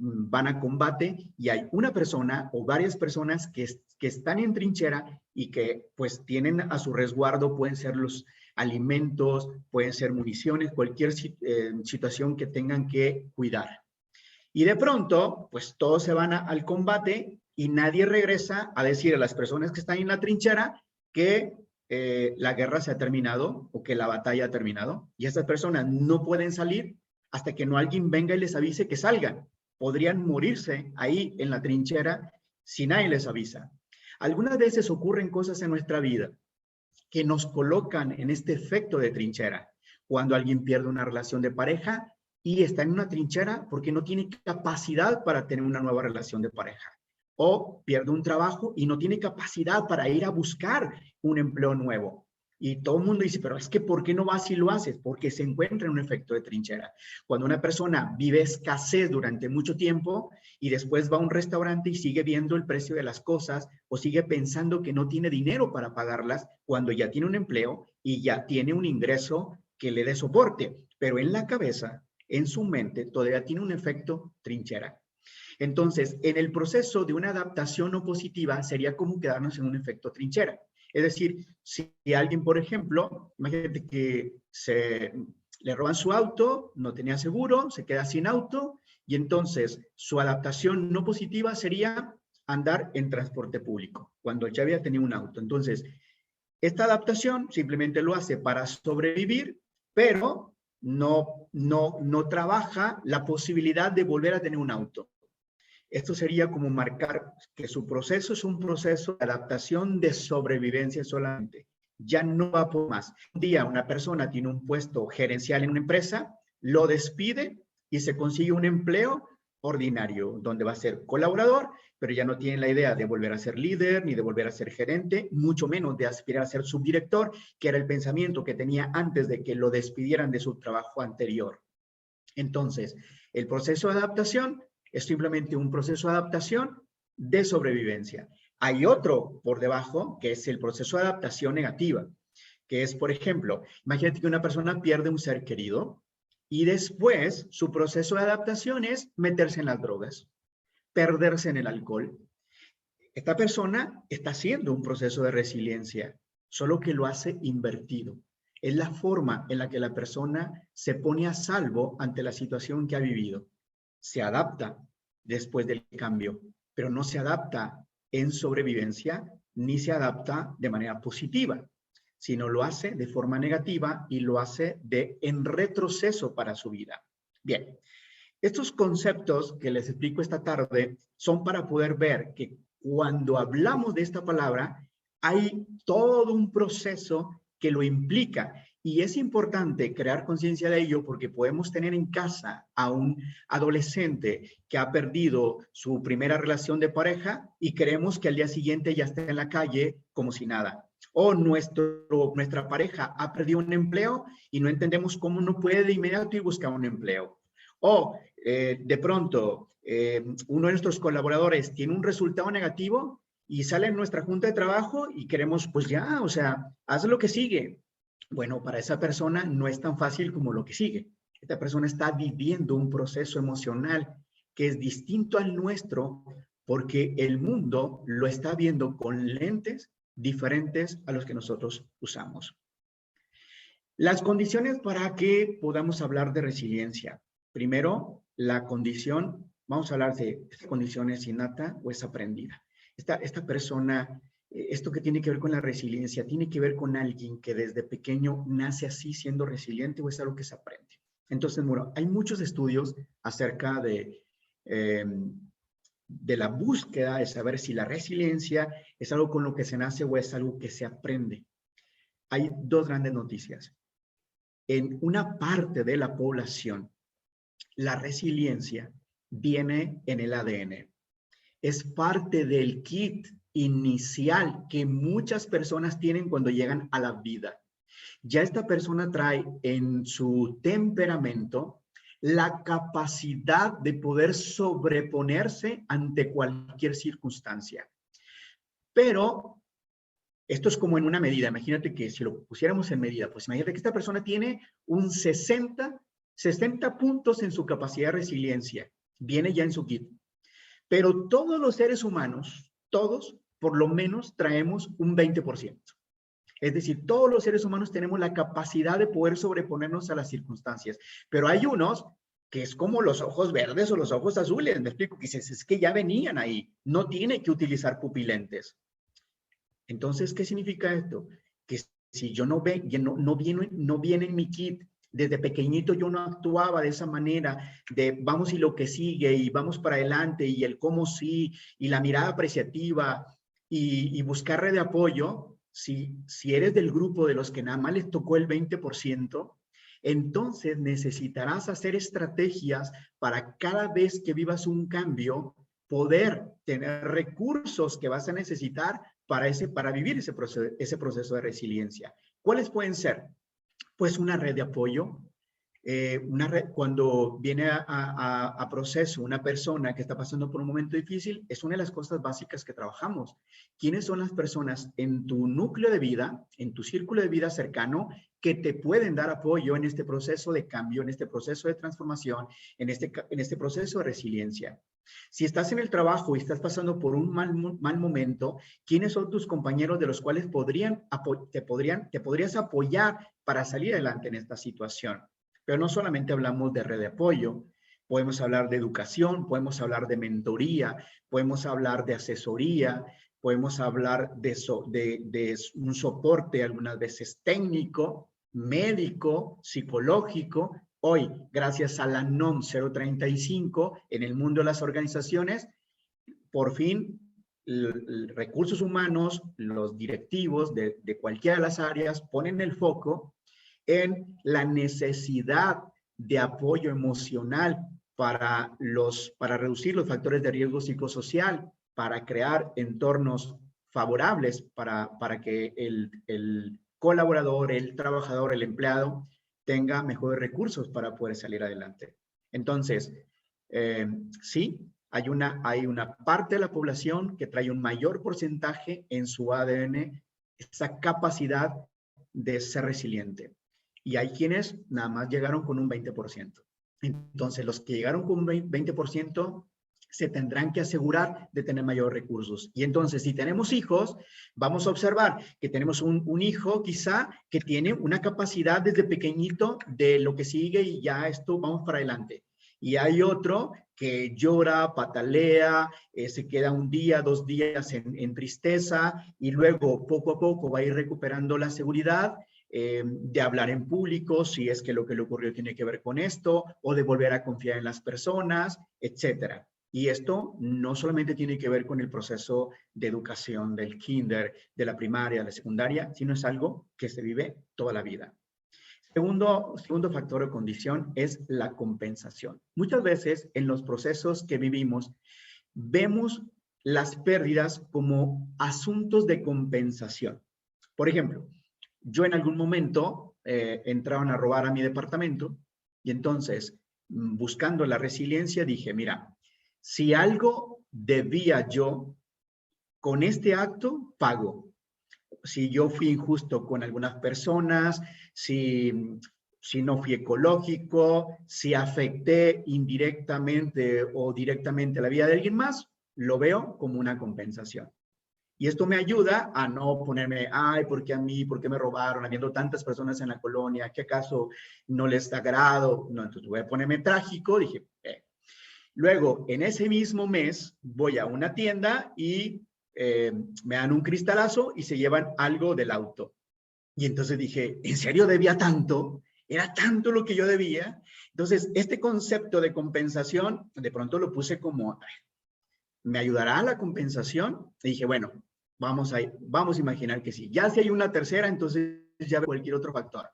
van a combate y hay una persona o varias personas que están en trinchera y que pues tienen a su resguardo, pueden ser los alimentos, pueden ser municiones, cualquier situación que tengan que cuidar. Y de pronto, pues todos se van al combate y nadie regresa a decir a las personas que están en la trinchera que la guerra se ha terminado o que la batalla ha terminado. Y estas personas no pueden salir hasta que no alguien venga y les avise que salgan. Podrían morirse ahí en la trinchera si nadie les avisa. Algunas veces ocurren cosas en nuestra vida que nos colocan en este efecto de trinchera. Cuando alguien pierde una relación de pareja y está en una trinchera porque no tiene capacidad para tener una nueva relación de pareja. O pierde un trabajo y no tiene capacidad para ir a buscar un empleo nuevo. Y todo el mundo dice, pero es que ¿por qué no vas y lo haces? Porque se encuentra en un efecto de trinchera. Cuando una persona vive escasez durante mucho tiempo y después va a un restaurante y sigue viendo el precio de las cosas o sigue pensando que no tiene dinero para pagarlas cuando ya tiene un empleo y ya tiene un ingreso que le dé soporte, pero en la cabeza, en su mente, todavía tiene un efecto trinchera. Entonces, en el proceso de una adaptación no positiva sería como quedarnos en un efecto trinchera. Es decir, si alguien, por ejemplo, imagínate que le roban su auto, no tenía seguro, se queda sin auto, y entonces su adaptación no positiva sería andar en transporte público, cuando ya había tenido un auto. Entonces, esta adaptación simplemente lo hace para sobrevivir, pero no trabaja la posibilidad de volver a tener un auto. Esto sería como marcar que su proceso es un proceso de adaptación de sobrevivencia solamente. Ya no va por más. Un día una persona tiene un puesto gerencial en una empresa, lo despide y se consigue un empleo ordinario, donde va a ser colaborador, pero ya no tiene la idea de volver a ser líder, ni de volver a ser gerente, mucho menos de aspirar a ser subdirector, que era el pensamiento que tenía antes de que lo despidieran de su trabajo anterior. Entonces, el proceso de adaptación es simplemente un proceso de adaptación de sobrevivencia. Hay otro por debajo, que es el proceso de adaptación negativa, que es, por ejemplo, imagínate que una persona pierde un ser querido y después su proceso de adaptación es meterse en las drogas, perderse en el alcohol. Esta persona está haciendo un proceso de resiliencia, solo que lo hace invertido. Es la forma en la que la persona se pone a salvo ante la situación que ha vivido. Se adapta después del cambio, pero no se adapta en sobrevivencia ni se adapta de manera positiva, sino lo hace de forma negativa y lo hace en retroceso para su vida. Bien, estos conceptos que les explico esta tarde son para poder ver que cuando hablamos de esta palabra hay todo un proceso que lo implica. Y es importante crear conciencia de ello porque podemos tener en casa a un adolescente que ha perdido su primera relación de pareja y creemos que al día siguiente ya está en la calle como si nada. O nuestra pareja ha perdido un empleo y no entendemos cómo no puede de inmediato ir a buscar un empleo. O de pronto uno de nuestros colaboradores tiene un resultado negativo y sale en nuestra junta de trabajo y queremos, pues ya, o sea, haz lo que sigue. Bueno, para esa persona no es tan fácil como lo que sigue. Esta persona está viviendo un proceso emocional que es distinto al nuestro porque el mundo lo está viendo con lentes diferentes a los que nosotros usamos. Las condiciones para que podamos hablar de resiliencia. Primero, la condición, vamos a hablar de esta condición es innata o es aprendida. Esta persona, esto que tiene que ver con la resiliencia, tiene que ver con alguien que desde pequeño nace así siendo resiliente o es algo que se aprende. Entonces, bueno, hay muchos estudios acerca de la búsqueda de saber si la resiliencia es algo con lo que se nace o es algo que se aprende. Hay dos grandes noticias. En una parte de la población, la resiliencia viene en el ADN. Es parte del kit inicial que muchas personas tienen cuando llegan a la vida. Ya esta persona trae en su temperamento la capacidad de poder sobreponerse ante cualquier circunstancia. Pero esto es como en una medida. Imagínate que si lo pusiéramos en medida, pues imagínate que esta persona tiene un 60 puntos en su capacidad de resiliencia. Viene ya en su kit. Pero todos los seres humanos, todos, por lo menos traemos un 20%. Es decir, todos los seres humanos tenemos la capacidad de poder sobreponernos a las circunstancias. Pero hay unos que es como los ojos verdes o los ojos azules. Me explico, que es que ya venían ahí. No tiene que utilizar pupilentes. Entonces, ¿qué significa esto? Que si yo no viene en mi kit, desde pequeñito yo no actuaba de esa manera, de vamos y lo que sigue, y vamos para adelante, y el cómo sí, y la mirada apreciativa, y buscar red de apoyo. Si eres del grupo de los que nada más les tocó el 20%, entonces necesitarás hacer estrategias para cada vez que vivas un cambio, poder tener recursos que vas a necesitar para vivir ese proceso de resiliencia. ¿Cuáles pueden ser? Pues una red de apoyo, Cuando viene a proceso una persona que está pasando por un momento difícil, es una de las cosas básicas que trabajamos. ¿Quiénes son las personas en tu núcleo de vida, en tu círculo de vida cercano, que te pueden dar apoyo en este proceso de cambio, en este proceso de transformación, en este proceso de resiliencia? Si estás en el trabajo y estás pasando por un mal momento, ¿quiénes son tus compañeros de los cuales te podrías apoyar para salir adelante en esta situación? Pero no solamente hablamos de red de apoyo, podemos hablar de educación, podemos hablar de mentoría, podemos hablar de asesoría, podemos hablar de un soporte algunas veces técnico, médico, psicológico. Hoy, gracias a la NOM 035, en el mundo de las organizaciones, por fin, recursos humanos, los directivos de cualquiera de las áreas ponen el foco en la necesidad de apoyo emocional para reducir los factores de riesgo psicosocial, para crear entornos favorables para que el colaborador, el trabajador, el empleado tenga mejores recursos para poder salir adelante. Entonces, sí, hay una parte de la población que trae un mayor porcentaje en su ADN esa capacidad de ser resiliente. Y hay quienes nada más llegaron con un 20%. Entonces, los que llegaron con un 20% se tendrán que asegurar de tener mayores recursos. Y entonces, si tenemos hijos, vamos a observar que tenemos un hijo quizá que tiene una capacidad desde pequeñito de lo que sigue y ya esto vamos para adelante. Y hay otro que llora, patalea, se queda un día, 2 días en tristeza y luego poco a poco va a ir recuperando la seguridad de hablar en público, si es que lo que le ocurrió tiene que ver con esto, o de volver a confiar en las personas, etcétera. Y esto no solamente tiene que ver con el proceso de educación del kinder, de la primaria, de la secundaria, sino es algo que se vive toda la vida. Segundo factor o condición es la compensación. Muchas veces en los procesos que vivimos, vemos las pérdidas como asuntos de compensación. Por ejemplo, yo en algún momento entraron a robar a mi departamento y entonces, buscando la resiliencia, dije, mira, si algo debía yo, con este acto pago. Si yo fui injusto con algunas personas, si no fui ecológico, si afecté indirectamente o directamente la vida de alguien más, lo veo como una compensación. Y esto me ayuda a no ponerme, ay, ¿por qué a mí? ¿Por qué me robaron? Habiendo tantas personas en la colonia, ¿qué acaso no les agrado? No, entonces voy a ponerme trágico, dije. Luego, en ese mismo mes, voy a una tienda y me dan un cristalazo y se llevan algo del auto. Y entonces dije, ¿en serio debía tanto? ¿Era tanto lo que yo debía? Entonces, este concepto de compensación, de pronto lo puse como, ¿me ayudará la compensación? Y dije, bueno, vamos a imaginar que sí. Ya si hay una tercera, entonces ya cualquier otro factor.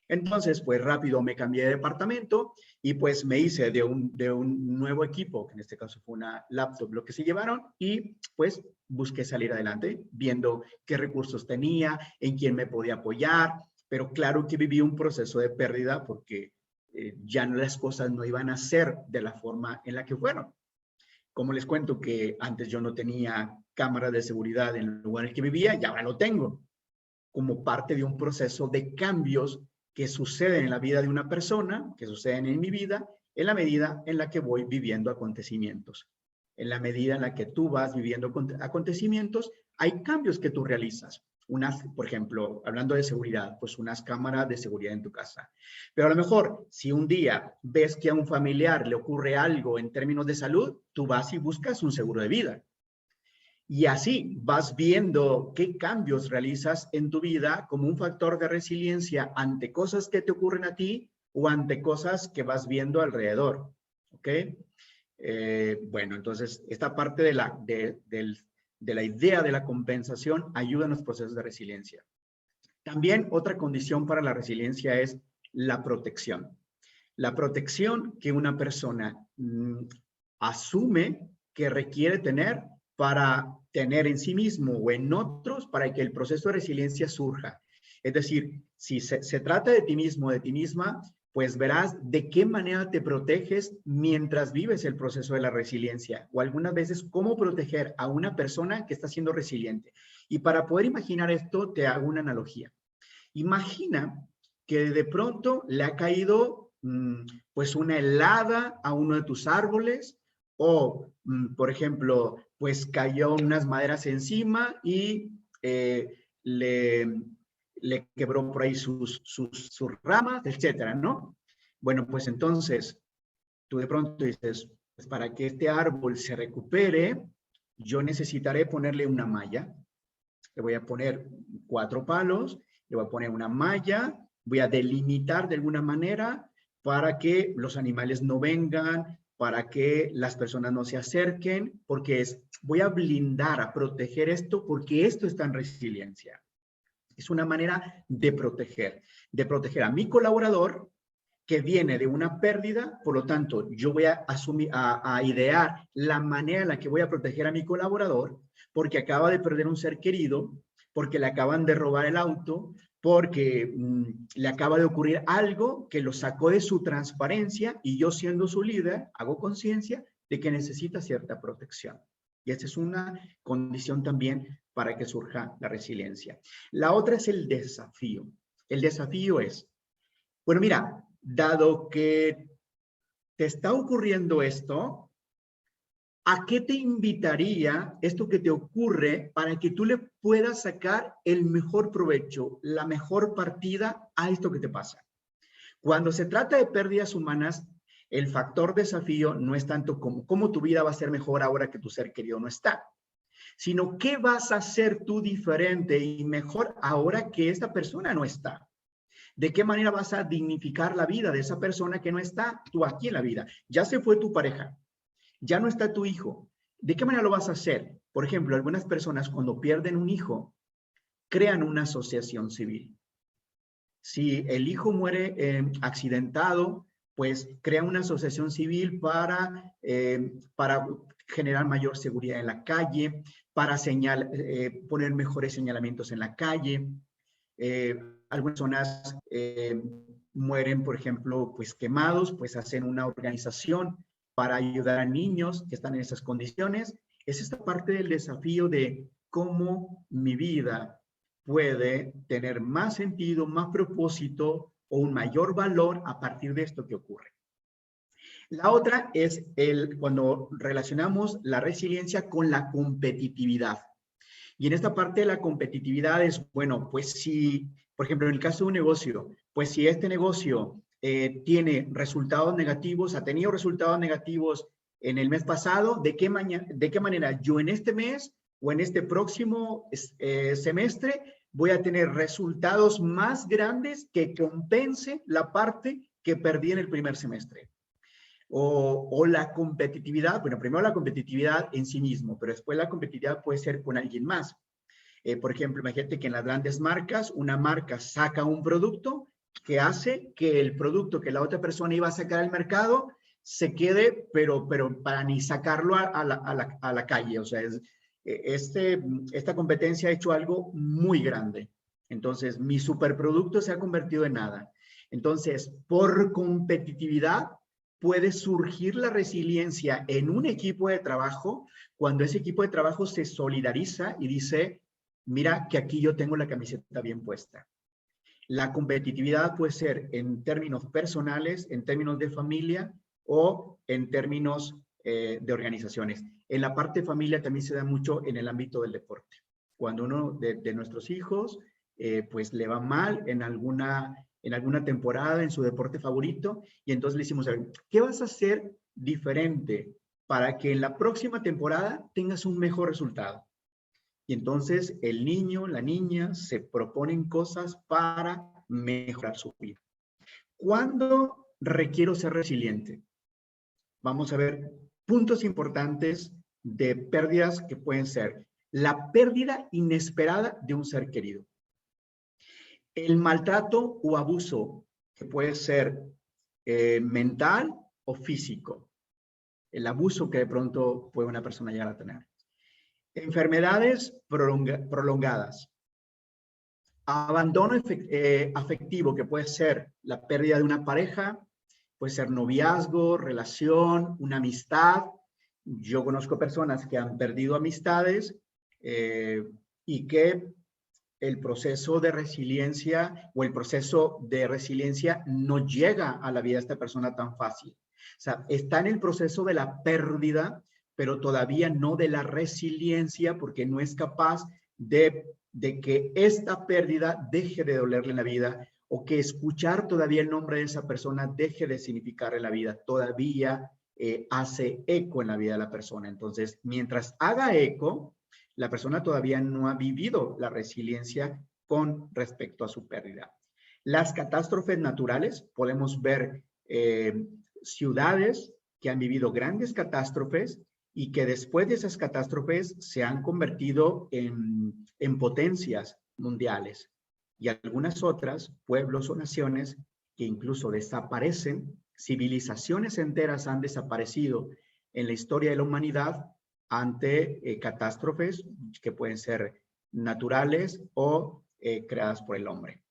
Entonces, pues rápido me cambié de departamento y pues me hice de un nuevo equipo, que en este caso fue una laptop, lo que se llevaron, y pues busqué salir adelante, viendo qué recursos tenía, en quién me podía apoyar, pero claro que viví un proceso de pérdida porque ya las cosas no iban a ser de la forma en la que fueron. Como les cuento que antes yo no tenía cámara de seguridad en el lugar en el que vivía y ahora lo tengo, como parte de un proceso de cambios que suceden en la vida de una persona, que suceden en mi vida, en la medida en la que voy viviendo acontecimientos. En la medida en la que tú vas viviendo acontecimientos, hay cambios que tú realizas. Por ejemplo, hablando de seguridad, pues unas cámaras de seguridad en tu casa. Pero a lo mejor, si un día ves que a un familiar le ocurre algo en términos de salud, tú vas y buscas un seguro de vida. Y así vas viendo qué cambios realizas en tu vida como un factor de resiliencia ante cosas que te ocurren a ti o ante cosas que vas viendo alrededor. ¿Ok? Bueno, entonces esta parte de la idea de la compensación ayuda en los procesos de resiliencia. También otra condición para la resiliencia es la protección. La protección que una persona asume que requiere tener para tener en sí mismo o en otros para que el proceso de resiliencia surja. Es decir, si se trata de ti mismo o de ti misma, pues verás de qué manera te proteges mientras vives el proceso de la resiliencia, o algunas veces cómo proteger a una persona que está siendo resiliente. Y para poder imaginar esto, te hago una analogía. Imagina que de pronto le ha caído pues una helada a uno de tus árboles, o por ejemplo, pues cayó unas maderas encima y le quebró por ahí sus ramas, etcétera, ¿no? Bueno, pues entonces tú de pronto dices, pues para que este árbol se recupere, yo necesitaré ponerle una malla. Le voy a poner 4 palos, le voy a poner una malla, voy a delimitar de alguna manera para que los animales no vengan, para que las personas no se acerquen, porque voy a blindar, a proteger esto, porque esto está en resiliencia. Es una manera de proteger a mi colaborador que viene de una pérdida. Por lo tanto, yo voy a idear la manera en la que voy a proteger a mi colaborador, porque acaba de perder un ser querido, porque le acaban de robar el auto, porque le acaba de ocurrir algo que lo sacó de su transparencia, y yo, siendo su líder, hago conciencia de que necesita cierta protección. Y esta es una condición también para que surja la resiliencia. La otra es el desafío. El desafío es, bueno, mira, dado que te está ocurriendo esto, ¿a qué te invitaría esto que te ocurre para que tú le puedas sacar el mejor provecho, la mejor partida a esto que te pasa? Cuando se trata de pérdidas humanas, el factor desafío no es tanto como cómo tu vida va a ser mejor ahora que tu ser querido no está, sino qué vas a hacer tú diferente y mejor ahora que esta persona no está. ¿De qué manera vas a dignificar la vida de esa persona que no está tú aquí en la vida? Ya se fue tu pareja, ya no está tu hijo. ¿De qué manera lo vas a hacer? Por ejemplo, algunas personas cuando pierden un hijo, crean una asociación civil. Si el hijo muere accidentado, pues crea una asociación civil para generar mayor seguridad en la calle, para poner mejores señalamientos en la calle. Algunas personas mueren, por ejemplo, pues quemados, pues hacen una organización para ayudar a niños que están en esas condiciones. Es esta parte del desafío de cómo mi vida puede tener más sentido, más propósito o un mayor valor a partir de esto que ocurre. La otra es cuando relacionamos la resiliencia con la competitividad. Y en esta parte de la competitividad es, bueno, pues si, por ejemplo, en el caso de un negocio, pues si este negocio tiene resultados negativos, ha tenido resultados negativos en el mes pasado, ¿de qué manera yo en este mes o en este próximo semestre voy a tener resultados más grandes que compense la parte que perdí en el primer semestre? O la competitividad, bueno, primero la competitividad en sí mismo, pero después la competitividad puede ser con alguien más. Por ejemplo, imagínate que en las grandes marcas, una marca saca un producto que hace que el producto que la otra persona iba a sacar al mercado se quede, pero para ni sacarlo a la calle. O sea, esta competencia ha hecho algo muy grande. Entonces, mi superproducto se ha convertido en nada. Entonces, por competitividad, puede surgir la resiliencia en un equipo de trabajo cuando ese equipo de trabajo se solidariza y dice, mira que aquí yo tengo la camiseta bien puesta. La competitividad puede ser en términos personales, en términos de familia o en términos de organizaciones. En la parte de familia también se da mucho en el ámbito del deporte. Cuando uno de nuestros hijos pues le va mal en alguna temporada en su deporte favorito, y entonces le decimos, a ver, ¿qué vas a hacer diferente para que en la próxima temporada tengas un mejor resultado? Y entonces el niño, la niña se proponen cosas para mejorar su vida. ¿Cuándo requiero ser resiliente? Vamos a ver puntos importantes de pérdidas que pueden ser la pérdida inesperada de un ser querido, el maltrato o abuso, que puede ser mental o físico, el abuso que de pronto puede una persona llegar a tener. Enfermedades prolongadas, Abandono afectivo, que puede ser la pérdida de una pareja, puede ser noviazgo, relación, una amistad. Yo conozco personas que han perdido amistades y que el proceso de resiliencia o el proceso de resiliencia no llega a la vida de esta persona tan fácil. O sea, está en el proceso de la pérdida, pero todavía no de la resiliencia, porque no es capaz de que esta pérdida deje de dolerle en la vida, o que escuchar todavía el nombre de esa persona deje de significar en la vida. Todavía hace eco en la vida de la persona. Entonces, mientras haga eco, la persona todavía no ha vivido la resiliencia con respecto a su pérdida. Las catástrofes naturales, podemos ver ciudades que han vivido grandes catástrofes y que después de esas catástrofes se han convertido en potencias mundiales. Y algunas otras, pueblos o naciones, que incluso desaparecen, civilizaciones enteras han desaparecido en la historia de la humanidad ante catástrofes que pueden ser naturales o creadas por el hombre.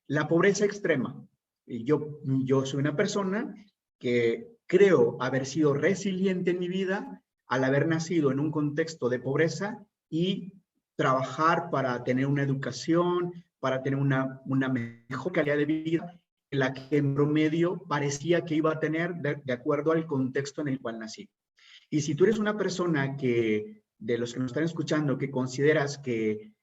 La pobreza extrema. Yo soy una persona que creo haber sido resiliente en mi vida al haber nacido en un contexto de pobreza y trabajar para tener una educación, para tener una mejor calidad de vida, en la que en promedio parecía que iba a tener de acuerdo al contexto en el cual nací. Y si tú eres una persona que, de los que nos están escuchando, que consideras que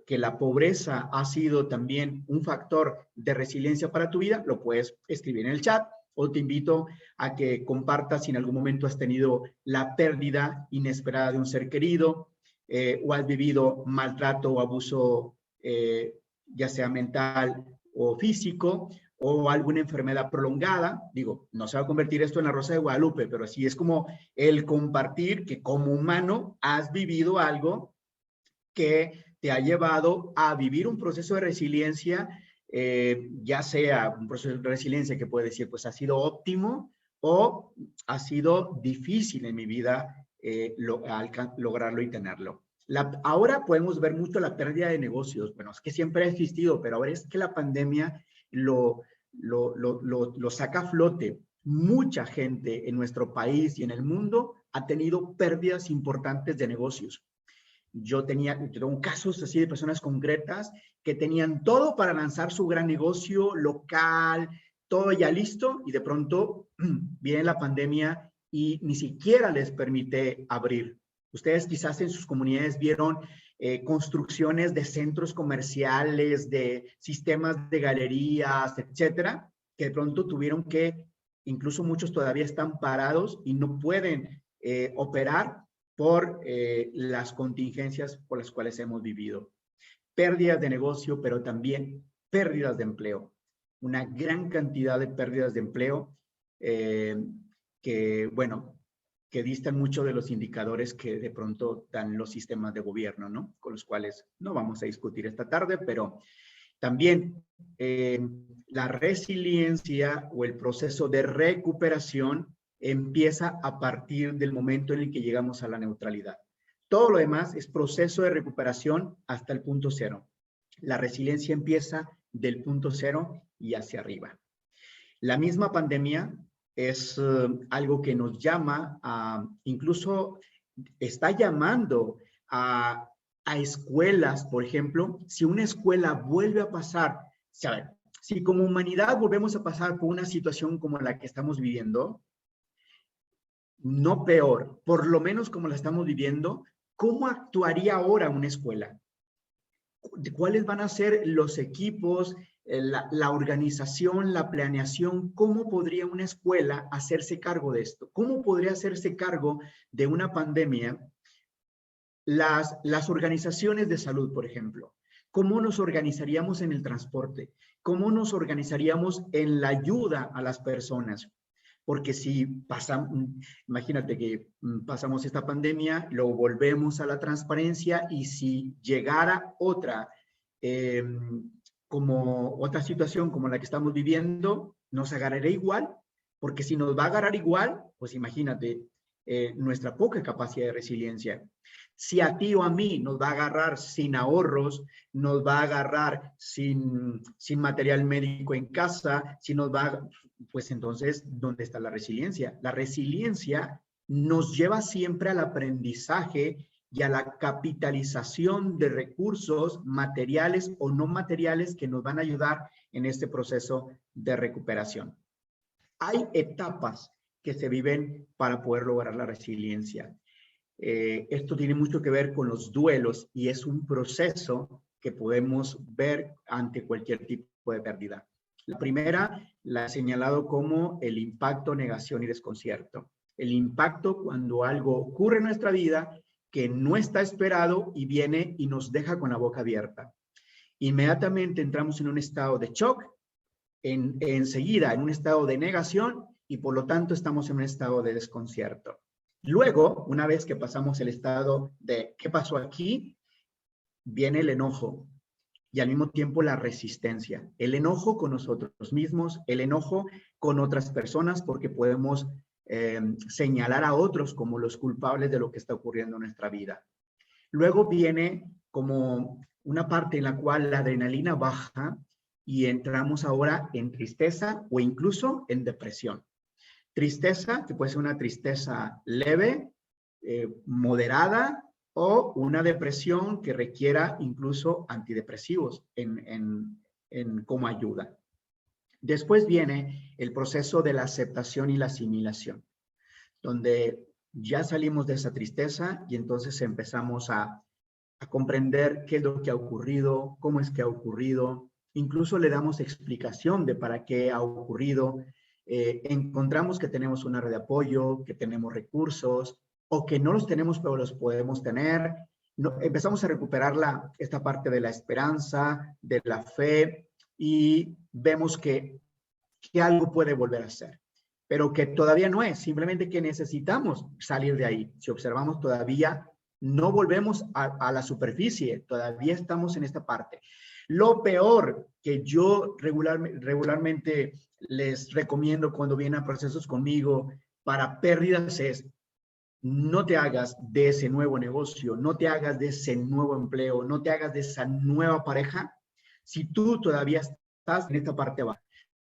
la pobreza ha sido también un factor de resiliencia para tu vida, lo puedes escribir en el chat, o te invito a que compartas si en algún momento has tenido la pérdida inesperada de un ser querido, o has vivido maltrato o abuso, ya sea mental o físico, o alguna enfermedad prolongada. Digo, no se va a convertir esto en la Rosa de Guadalupe, pero sí es como el compartir que como humano has vivido algo que te ha llevado a vivir un proceso de resiliencia, ya sea un proceso de resiliencia que puede decir, pues ha sido óptimo o ha sido difícil en mi vida lograrlo y tenerlo. Ahora podemos ver mucho la pérdida de negocios. Bueno, es que siempre ha existido, pero ahora es que la pandemia lo saca a flote. Mucha gente en nuestro país y en el mundo ha tenido pérdidas importantes de negocios. Yo tengo casos así de personas concretas que tenían todo para lanzar su gran negocio local, todo ya listo, y de pronto viene la pandemia y ni siquiera les permite abrir. Ustedes quizás en sus comunidades vieron construcciones de centros comerciales, de sistemas de galerías, etcétera, que de pronto tuvieron que, incluso muchos todavía están parados y no pueden operar por las contingencias por las cuales hemos vivido. Pérdidas de negocio, pero también pérdidas de empleo. Una gran cantidad de pérdidas de empleo que, bueno, que distan mucho de los indicadores que de pronto dan los sistemas de gobierno, ¿no? Con los cuales no vamos a discutir esta tarde, pero también la resiliencia o el proceso de recuperación empieza a partir del momento en el que llegamos a la neutralidad. Todo lo demás es proceso de recuperación hasta el punto cero. La resiliencia empieza del punto cero y hacia arriba. La misma pandemia es algo que nos llama a, incluso está llamando a escuelas, por ejemplo, si una escuela vuelve a pasar, si como humanidad volvemos a pasar por una situación como la que estamos viviendo, no peor, por lo menos como la estamos viviendo, ¿cómo actuaría ahora una escuela? ¿Cuáles van a ser los equipos, la organización, la planeación? ¿Cómo podría una escuela hacerse cargo de esto? ¿Cómo podría hacerse cargo de una pandemia? Las organizaciones de salud, por ejemplo. ¿Cómo nos organizaríamos en el transporte? ¿Cómo nos organizaríamos en la ayuda a las personas? Porque si pasamos, imagínate que pasamos esta pandemia, luego volvemos a la transparencia y si llegara otra, como otra situación como la que estamos viviendo, ¿nos agarrará igual? Porque si nos va a agarrar igual, pues imagínate, nuestra poca capacidad de resiliencia. Si a ti o a mí nos va a agarrar sin ahorros, nos va a agarrar sin material médico en casa, si nos va, pues entonces, ¿dónde está la resiliencia? La resiliencia nos lleva siempre al aprendizaje y a la capitalización de recursos materiales o no materiales que nos van a ayudar en este proceso de recuperación. Hay etapas que se viven para poder lograr la resiliencia. Esto tiene mucho que ver con los duelos y es un proceso que podemos ver ante cualquier tipo de pérdida. La primera la he señalado como el impacto, negación y desconcierto. El impacto cuando algo ocurre en nuestra vida que no está esperado y viene y nos deja con la boca abierta. Inmediatamente entramos en un estado de shock, enseguida en un estado de negación y por lo tanto estamos en un estado de desconcierto. Luego, una vez que pasamos el estado de ¿qué pasó aquí?, viene el enojo y al mismo tiempo la resistencia. El enojo con nosotros mismos, el enojo con otras personas porque podemos señalar a otros como los culpables de lo que está ocurriendo en nuestra vida. Luego viene como una parte en la cual la adrenalina baja y entramos ahora en tristeza o incluso en depresión. Tristeza, que puede ser una tristeza leve, moderada, o una depresión que requiera incluso antidepresivos como ayuda. Después viene el proceso de la aceptación y la asimilación, donde ya salimos de esa tristeza y entonces empezamos a comprender qué es lo que ha ocurrido, cómo es que ha ocurrido, incluso le damos explicación de para qué ha ocurrido. Encontramos que tenemos una red de apoyo, que tenemos recursos, o que no los tenemos, pero los podemos tener. Empezamos a recuperar esta parte de la esperanza, de la fe, y vemos que algo puede volver a ser, pero que todavía no es, simplemente que necesitamos salir de ahí. Si observamos, todavía no volvemos a la superficie, todavía estamos en esta parte. Lo peor que yo regularmente les recomiendo cuando vienen a procesos conmigo para pérdidas es: no te hagas de ese nuevo negocio, no te hagas de ese nuevo empleo, no te hagas de esa nueva pareja, si tú todavía estás en esta parte abajo.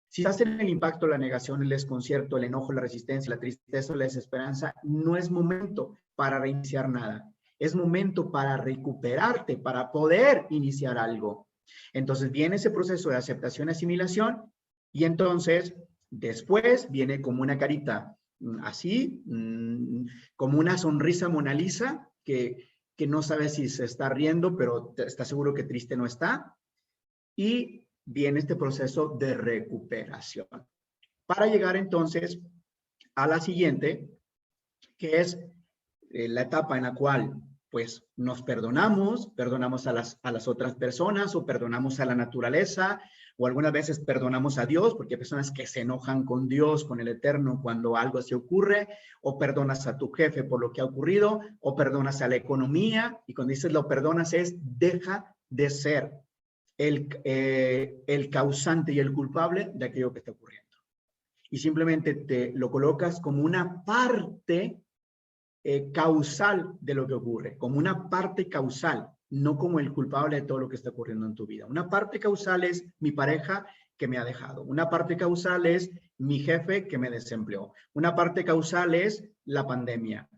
Si estás en el impacto, la negación, el desconcierto, el enojo, la resistencia, la tristeza, la desesperanza, no es momento para reiniciar nada. Es momento para recuperarte, para poder iniciar algo. Entonces viene ese proceso de aceptación y asimilación y entonces después viene como una carita así, como una sonrisa Mona Lisa, que no sabe si se está riendo, pero está seguro que triste no está. Y viene este proceso de recuperación. Para llegar entonces a la siguiente, que es la etapa en la cual pues nos perdonamos a las otras personas o perdonamos a la naturaleza, o algunas veces perdonamos a Dios, porque hay personas que se enojan con Dios, con el Eterno, cuando algo así ocurre, o perdonas a tu jefe por lo que ha ocurrido, o perdonas a la economía, y cuando dices lo perdonas es deja de ser el causante y el culpable de aquello que está ocurriendo. Y simplemente te lo colocas como una parte causal de lo que ocurre, como una parte causal, no como el culpable de todo lo que está ocurriendo en tu vida. Una parte causal es mi pareja que me ha dejado. Una parte causal es mi jefe que me desempleó. Una parte causal es la pandemia,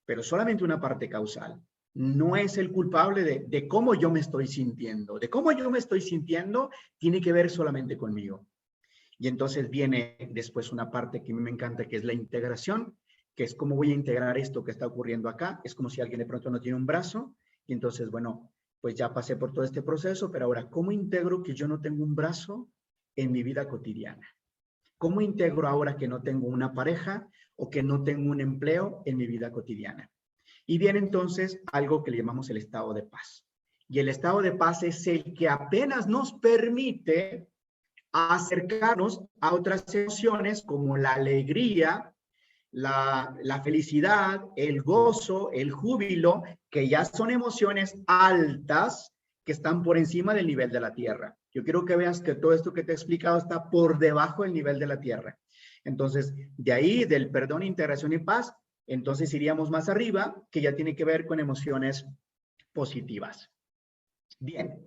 pero solamente una parte causal. No es el culpable de cómo yo me estoy sintiendo. De cómo yo me estoy sintiendo tiene que ver solamente conmigo. Y entonces viene después una parte que a mí me encanta, que es la integración, que es cómo voy a integrar esto que está ocurriendo acá. Es como si alguien de pronto no tiene un brazo y entonces, bueno, pues ya pasé por todo este proceso, pero ahora, ¿cómo integro que yo no tengo un brazo en mi vida cotidiana? ¿Cómo integro ahora que no tengo una pareja o que no tengo un empleo en mi vida cotidiana? Y viene entonces algo que le llamamos el estado de paz. Y el estado de paz es el que apenas nos permite acercarnos a otras emociones como la alegría, la felicidad, el gozo, el júbilo, que ya son emociones altas que están por encima del nivel de la tierra. Yo quiero que veas que todo esto que te he explicado está por debajo del nivel de la tierra. Entonces, de ahí, del perdón, integración y paz, Entonces iríamos más arriba, que ya tiene que ver con emociones positivas. Bien.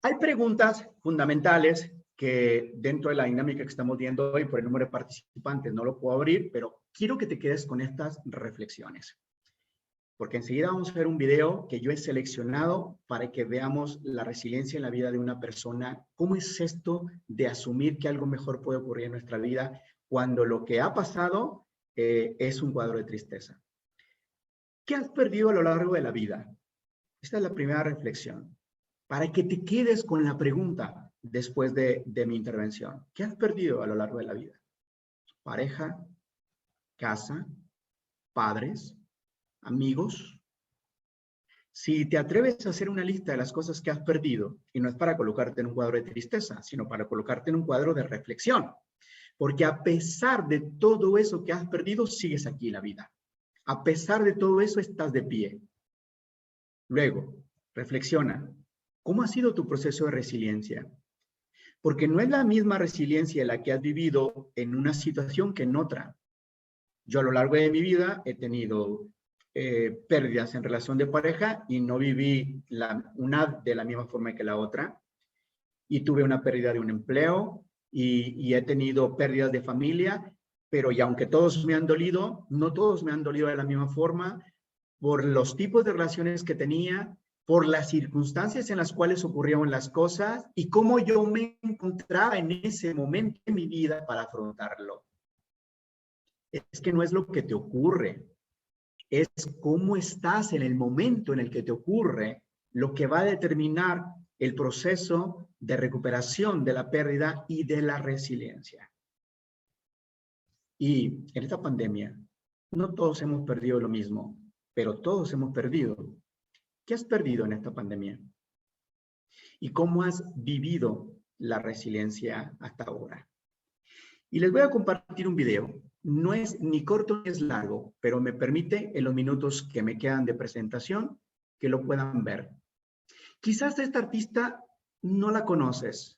Hay preguntas fundamentales que dentro de la dinámica que estamos viendo hoy, por el número de participantes, no lo puedo abrir, pero quiero que te quedes con estas reflexiones. Porque enseguida vamos a ver un video que yo he seleccionado para que veamos la resiliencia en la vida de una persona. ¿Cómo es esto de asumir que algo mejor puede ocurrir en nuestra vida cuando lo que ha pasado es un cuadro de tristeza? ¿Qué has perdido a lo largo de la vida? Esta es la primera reflexión. Para que te quedes con la pregunta después de mi intervención. ¿Qué has perdido a lo largo de la vida? Pareja, casa, padres, amigos. Si te atreves a hacer una lista de las cosas que has perdido, y no es para colocarte en un cuadro de tristeza, sino para colocarte en un cuadro de reflexión, porque a pesar de todo eso que has perdido, sigues aquí en la vida. A pesar de todo eso, estás de pie. Luego, reflexiona. ¿Cómo ha sido tu proceso de resiliencia? Porque no es la misma resiliencia la que has vivido en una situación que en otra. Yo a lo largo de mi vida he tenido pérdidas en relación de pareja y no viví una de la misma forma que la otra. Y tuve una pérdida de un empleo y he tenido pérdidas de familia, pero y aunque todos me han dolido, no todos me han dolido de la misma forma por los tipos de relaciones que tenía, por las circunstancias en las cuales ocurrieron las cosas y cómo yo me encontraba en ese momento de mi vida para afrontarlo. Es que no es lo que te ocurre, es cómo estás en el momento en el que te ocurre lo que va a determinar el proceso de recuperación de la pérdida y de la resiliencia. Y en esta pandemia, no todos hemos perdido lo mismo, pero todos hemos perdido. ¿Qué has perdido en esta pandemia? ¿Y cómo has vivido la resiliencia hasta ahora? Y les voy a compartir un video. No es ni corto ni es largo, pero me permite en los minutos que me quedan de presentación que lo puedan ver. Quizás esta artista no la conoces.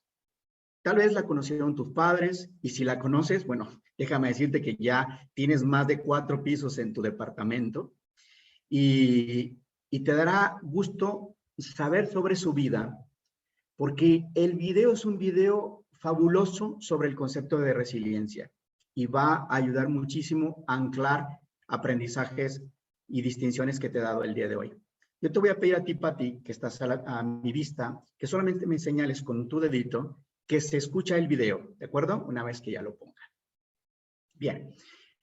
Tal vez la conocieron tus padres y si la conoces, bueno, déjame decirte que ya tienes más de 4 pisos en tu departamento y te dará gusto saber sobre su vida, porque el video es un video fabuloso sobre el concepto de resiliencia y va a ayudar muchísimo a anclar aprendizajes y distinciones que te he dado el día de hoy. Yo te voy a pedir a ti, Pati, que estás a mi vista, que solamente me señales con tu dedito que se escucha el video, ¿de acuerdo? Una vez que ya lo ponga. Bien.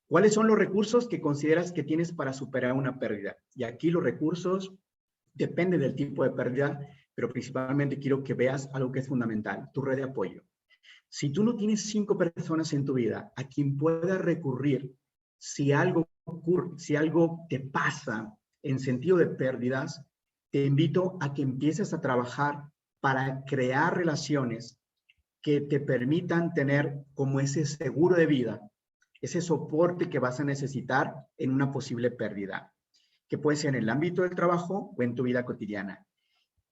¿Cuáles son los recursos que consideras que tienes para superar una pérdida? Y aquí los recursos dependen del tipo de pérdida, pero principalmente quiero que veas algo que es fundamental, tu red de apoyo. Si tú no tienes 5 personas en tu vida a quien puedas recurrir si algo ocurre, si algo te pasa en sentido de pérdidas, te invito a que empieces a trabajar para crear relaciones que te permitan tener como ese seguro de vida, ese soporte que vas a necesitar en una posible pérdida, que puede ser en el ámbito del trabajo o en tu vida cotidiana.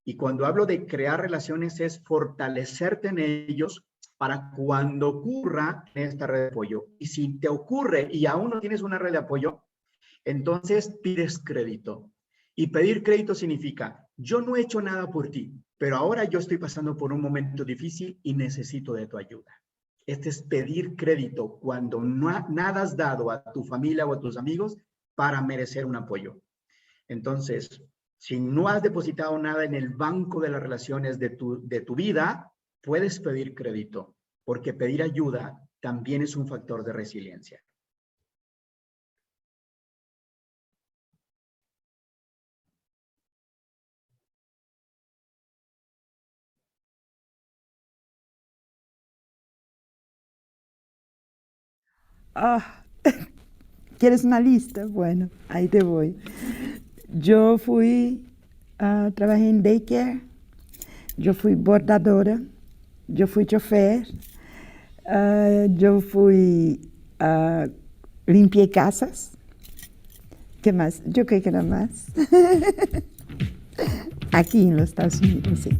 Y cuando hablo de crear relaciones es fortalecerte en ellos para cuando ocurra en esta red de apoyo. Y si te ocurre y aún no tienes una red de apoyo, entonces pides crédito. Y pedir crédito significa, yo no he hecho nada por ti, pero ahora yo estoy pasando por un momento difícil y necesito de tu ayuda. Este es pedir crédito cuando nada has dado a tu familia o a tus amigos para merecer un apoyo. Entonces, si no has depositado nada en el banco de las relaciones de tu vida, puedes pedir crédito, porque pedir ayuda también es un factor de resiliencia. Ah, ¿quieres una lista? Bueno, ahí te voy. Yo trabajé en daycare, yo fui bordadora, yo fui chofer, yo limpié casas. ¿Qué más? Yo creo que era más. Aquí en los Estados Unidos, sí.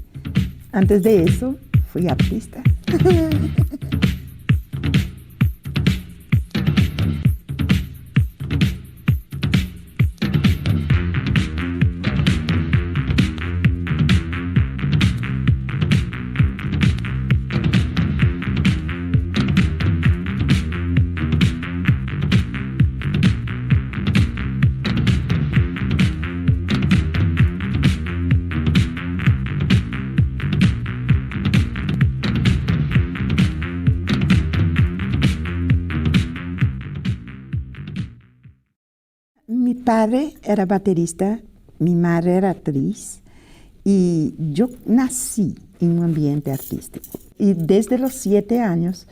Antes de eso, fui artista. padre era baterista, mi madre era actriz y yo nací en un ambiente artístico. Y desde los 7 años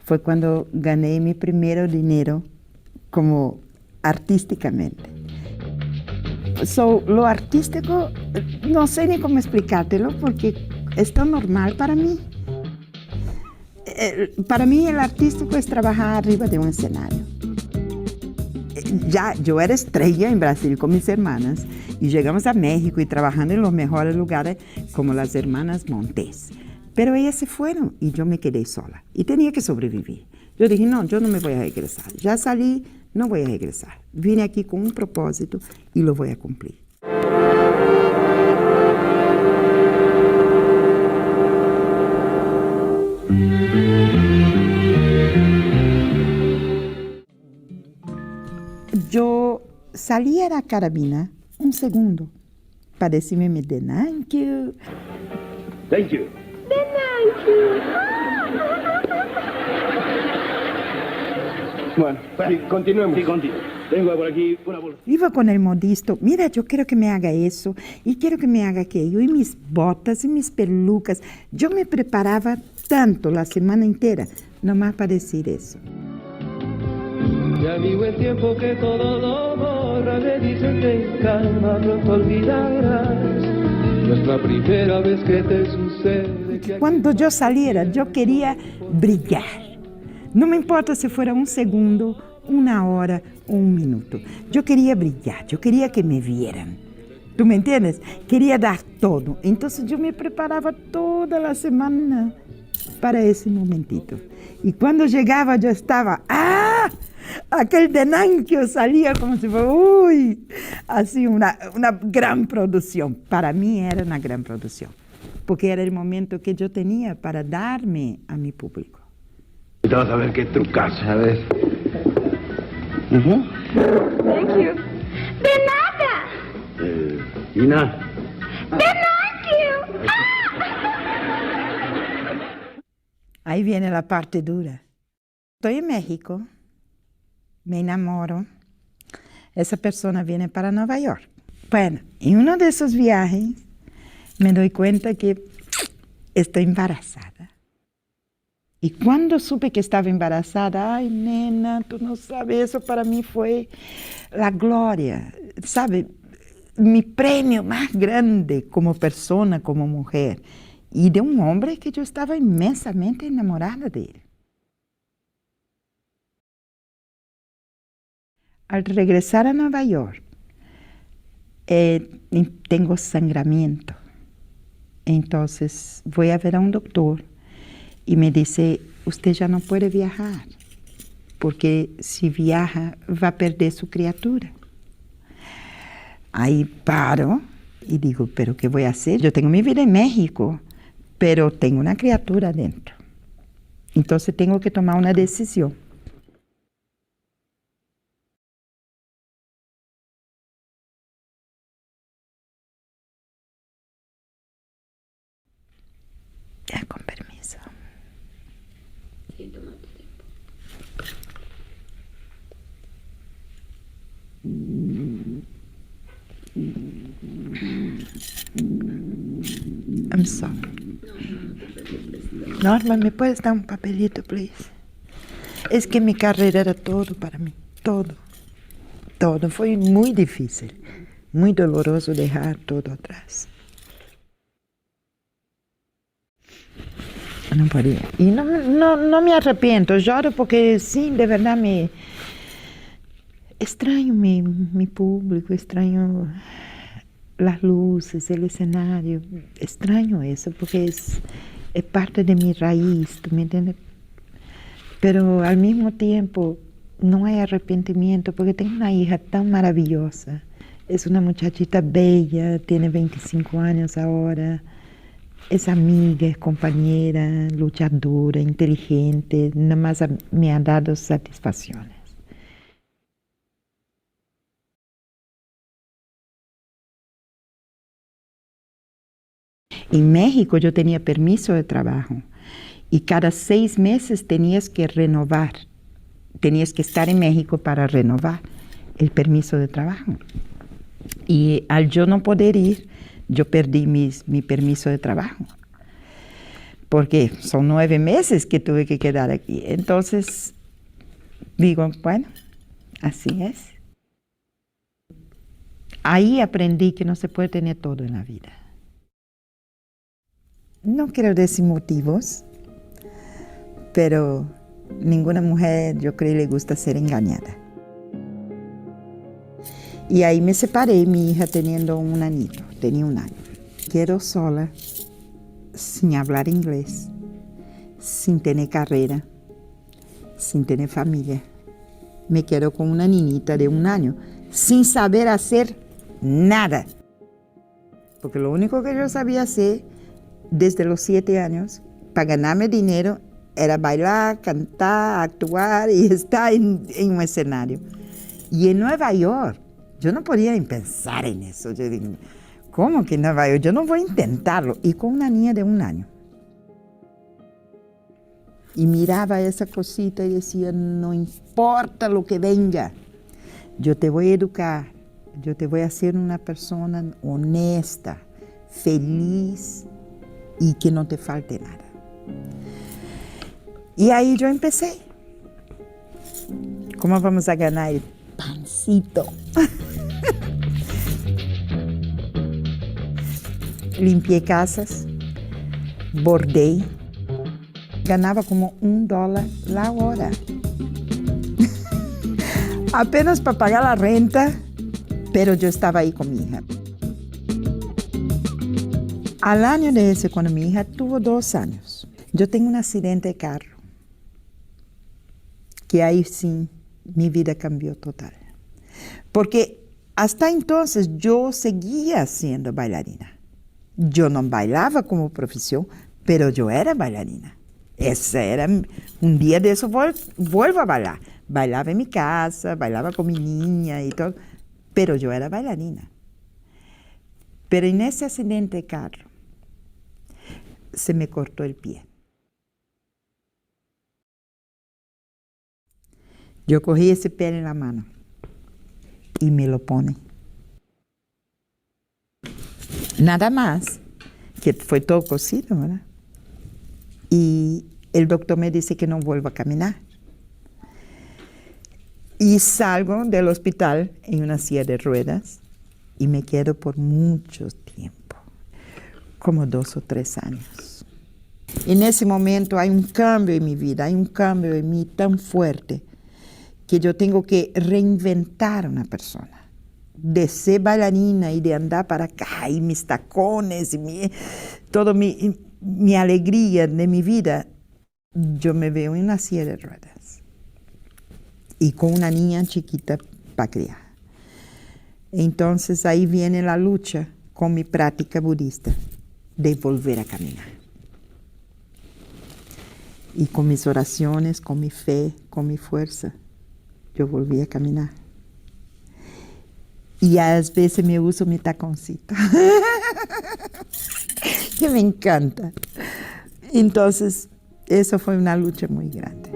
fue cuando gané mi primer dinero como artísticamente. Lo artístico, no sé ni cómo explicártelo porque es tan normal para mí. Para mí el artístico es trabajar arriba de un escenario. Ya yo era estrella en Brasil con mis hermanas y llegamos a México y trabajando en los mejores lugares como las hermanas Montes. Pero ellas se fueron y yo me quedé sola y tenía que sobrevivir. Yo dije, no, yo no me voy a regresar. Ya salí, no voy a regresar. Vine aquí con un propósito y lo voy a cumplir. Yo salí a la carabina un segundo para decirme thank you. Thank you. Thank you. Bueno, sí, continuemos. Sí, tengo por aquí una bolsa. Iba con el modisto, mira, yo quiero que me haga eso y quiero que me haga aquello, y mis botas y mis pelucas. Yo me preparaba tanto la semana entera, nomás para decir eso. Ya vivo el tiempo que todo lo borra, me dicen ten calma, pronto olvidarás. No es la primera vez que te sucede. Cuando yo saliera, yo quería brillar. No me importa si fuera un segundo, una hora o un minuto. Yo quería brillar, yo quería que me vieran. ¿Tú me entiendes? Quería dar todo. Entonces yo me preparaba toda la semana para ese momentito. Y cuando llegaba yo estaba, ¡ah! Aquel denanquio salía como si fuera, uy, así una gran producción. Para mí era una gran producción, porque era el momento que yo tenía para darme a mi público. Te vas a ver qué trucazo. A ver. Thank you. De nada. Ina. De thank you. Ahí viene la parte dura. Estoy en México, me enamoro, esa persona viene para Nueva York. Bueno, en uno de esos viajes me doy cuenta que estoy embarazada. Y cuando supe que estaba embarazada, ay, nena, tú no sabes, eso para mí fue la gloria, ¿sabe? Mi premio más grande como persona, como mujer, y de un hombre que yo estaba inmensamente enamorada de él. Al regresar a Nueva York, tengo sangramiento. Entonces voy a ver a un doctor y me dice, usted ya no puede viajar, porque si viaja va a perder su criatura. Ahí paro y digo, ¿pero qué voy a hacer? Yo tengo mi vida en México, pero tengo una criatura dentro. Entonces tengo que tomar una decisión. Ya, con permiso. I'm sorry. Norma, ¿me puedes dar un papelito, please? Es que mi carrera era todo para mí, todo. Todo. Fue muy difícil, muy doloroso dejar todo atrás. No podía. Y no me arrepiento, lloro porque sí, de verdad me extraño mi público, extraño las luces, el escenario, extraño eso porque es parte de mi raíz, ¿tú me entiendes? Pero al mismo tiempo no hay arrepentimiento porque tengo una hija tan maravillosa, es una muchachita bella, tiene 25 años ahora. Es amiga, es compañera, luchadora, inteligente, nada más me ha dado satisfacciones. En México yo tenía permiso de trabajo y cada 6 meses tenías que renovar, tenías que estar en México para renovar. el permiso de trabajo. Y al yo no poder ir, yo perdí mi permiso de trabajo. Porque son 9 meses que tuve que quedar aquí. Entonces, digo, bueno, así es. Ahí aprendí que no se puede tener todo en la vida. No quiero decir motivos, pero ninguna mujer, yo creo, le gusta ser engañada. Y ahí me separé, mi hija teniendo un añito, tenía 1 año. Quedo sola, sin hablar inglés, sin tener carrera, sin tener familia. Me quedo con una niñita de 1 año, sin saber hacer nada. Porque lo único que yo sabía hacer desde los 7 años, para ganarme dinero, era bailar, cantar, actuar y estar en un escenario. Y en Nueva York, yo no podía ni pensar en eso. Yo digo, ¿cómo que en Nueva York? Yo no voy a intentarlo. Y con una niña de 1 año. Y miraba esa cosita y decía, no importa lo que venga, yo te voy a educar, yo te voy a hacer una persona honesta, feliz y que no te falte nada. Y ahí yo empecé. ¿Cómo vamos a ganar el pancito? Limpié casas, bordé, ganaba como $1 la hora. Apenas para pagar la renta, pero yo estaba ahí con mi hija. Al año de ese, cuando mi hija tuvo 2 años, yo tengo un accidente de carro, que ahí sí mi vida cambió total. Porque hasta entonces yo seguía siendo bailarina. Yo no bailaba como profesión, pero yo era bailarina. Ese era, un día de eso vuelvo a bailar. Bailaba en mi casa, bailaba con mi niña y todo, pero yo era bailarina. Pero en ese accidente de carro, se me cortó el pie. Yo cogí ese pie en la mano y me lo pone. Nada más, que fue todo cosido, ¿verdad? Y el doctor me dice que no vuelvo a caminar. Y salgo del hospital en una silla de ruedas y me quedo por mucho tiempo, como 2 o 3 años. En ese momento hay un cambio en mi vida, hay un cambio en mí tan fuerte que yo tengo que reinventar a una persona. De ser bailarina y de andar para acá y mis tacones y toda mi alegría de mi vida, yo me veo en una silla de ruedas y con una niña chiquita para criar. Entonces ahí viene la lucha con mi práctica budista de volver a caminar. Y con mis oraciones, con mi fe, con mi fuerza, yo volví a caminar. Y a veces me uso mi taconcito, que me encanta. Entonces, eso fue una lucha muy grande.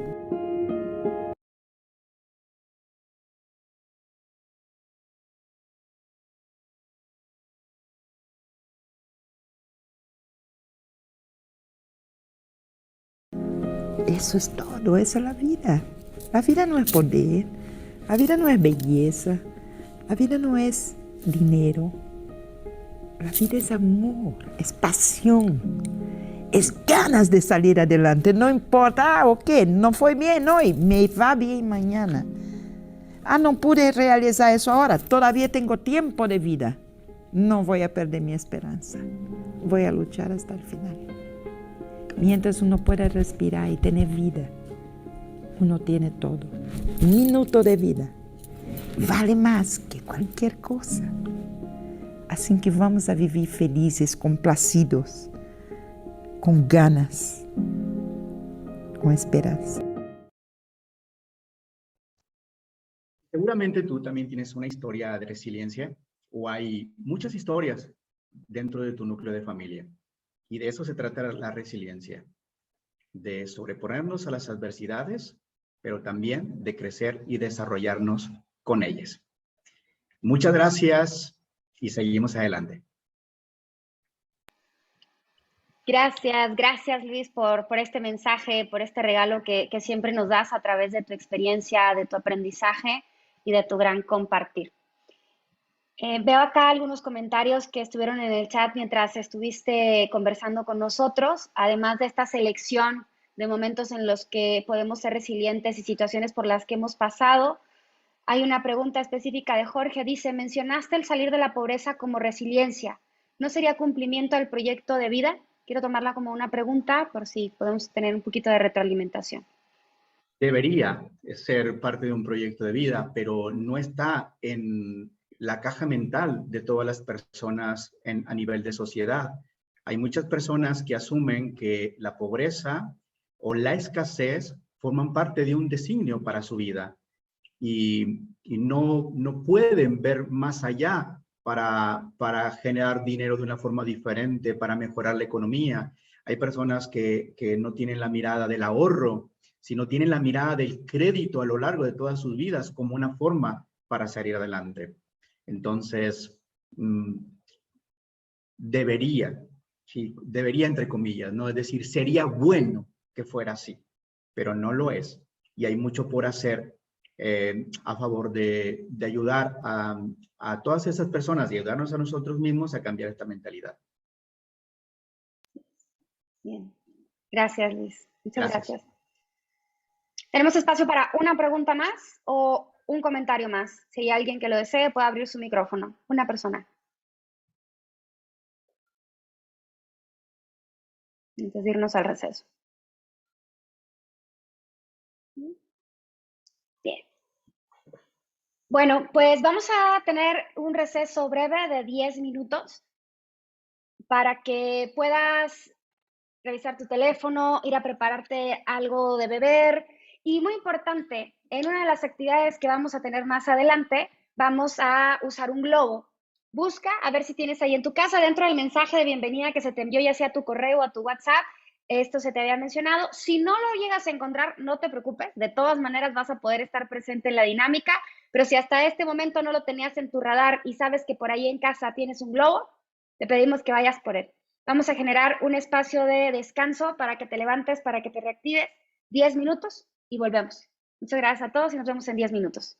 Eso es todo, esa es la vida. La vida no es poder, la vida no es belleza, la vida no es dinero. La vida es amor, es pasión, es ganas de salir adelante. No importa, ok, no fue bien hoy, me va bien mañana. No pude realizar eso ahora, todavía tengo tiempo de vida. No voy a perder mi esperanza, voy a luchar hasta el final. Mientras uno pueda respirar y tener vida, uno tiene todo. 1 minuto de vida vale más que cualquier cosa. Así que vamos a vivir felices, complacidos, con ganas, con esperanza. Seguramente tú también tienes una historia de resiliencia o hay muchas historias dentro de tu núcleo de familia. Y de eso se trata la resiliencia, de sobreponernos a las adversidades, pero también de crecer y desarrollarnos con ellas. Muchas gracias y seguimos adelante. Gracias Luis por este mensaje, por este regalo que siempre nos das a través de tu experiencia, de tu aprendizaje y de tu gran compartir. Veo acá algunos comentarios que estuvieron en el chat mientras estuviste conversando con nosotros, además de esta selección de momentos en los que podemos ser resilientes y situaciones por las que hemos pasado. Hay una pregunta específica de Jorge, dice, mencionaste el salir de la pobreza como resiliencia. ¿No sería cumplimiento del proyecto de vida? Quiero tomarla como una pregunta por si podemos tener un poquito de retroalimentación. Debería ser parte de un proyecto de vida, pero no está en la caja mental de todas las personas a nivel de sociedad. Hay muchas personas que asumen que la pobreza o la escasez forman parte de un designio para su vida y no pueden ver más allá para generar dinero de una forma diferente, para mejorar la economía. Hay personas que no tienen la mirada del ahorro, sino tienen la mirada del crédito a lo largo de todas sus vidas como una forma para salir adelante. Entonces, debería entre comillas, ¿no? Es decir, sería bueno que fuera así, pero no lo es. Y hay mucho por hacer a favor de ayudar a todas esas personas y ayudarnos a nosotros mismos a cambiar esta mentalidad. Bien. Gracias, Luis. Muchas gracias. ¿Tenemos espacio para una pregunta más o un comentario más? Si hay alguien que lo desee, puede abrir su micrófono. Una persona. Antes de irnos al receso. Bien. Bueno, pues vamos a tener un receso breve de 10 minutos para que puedas revisar tu teléfono, ir a prepararte algo de beber. Y muy importante, en una de las actividades que vamos a tener más adelante, vamos a usar un globo. Busca a ver si tienes ahí en tu casa, dentro del mensaje de bienvenida que se te envió, ya sea a tu correo o a tu WhatsApp, esto se te había mencionado. Si no lo llegas a encontrar, no te preocupes, de todas maneras vas a poder estar presente en la dinámica, pero si hasta este momento no lo tenías en tu radar y sabes que por ahí en casa tienes un globo, te pedimos que vayas por él. Vamos a generar un espacio de descanso para que te levantes, para que te reactives, 10 minutos y volvemos. Muchas gracias a todos y nos vemos en 10 minutos.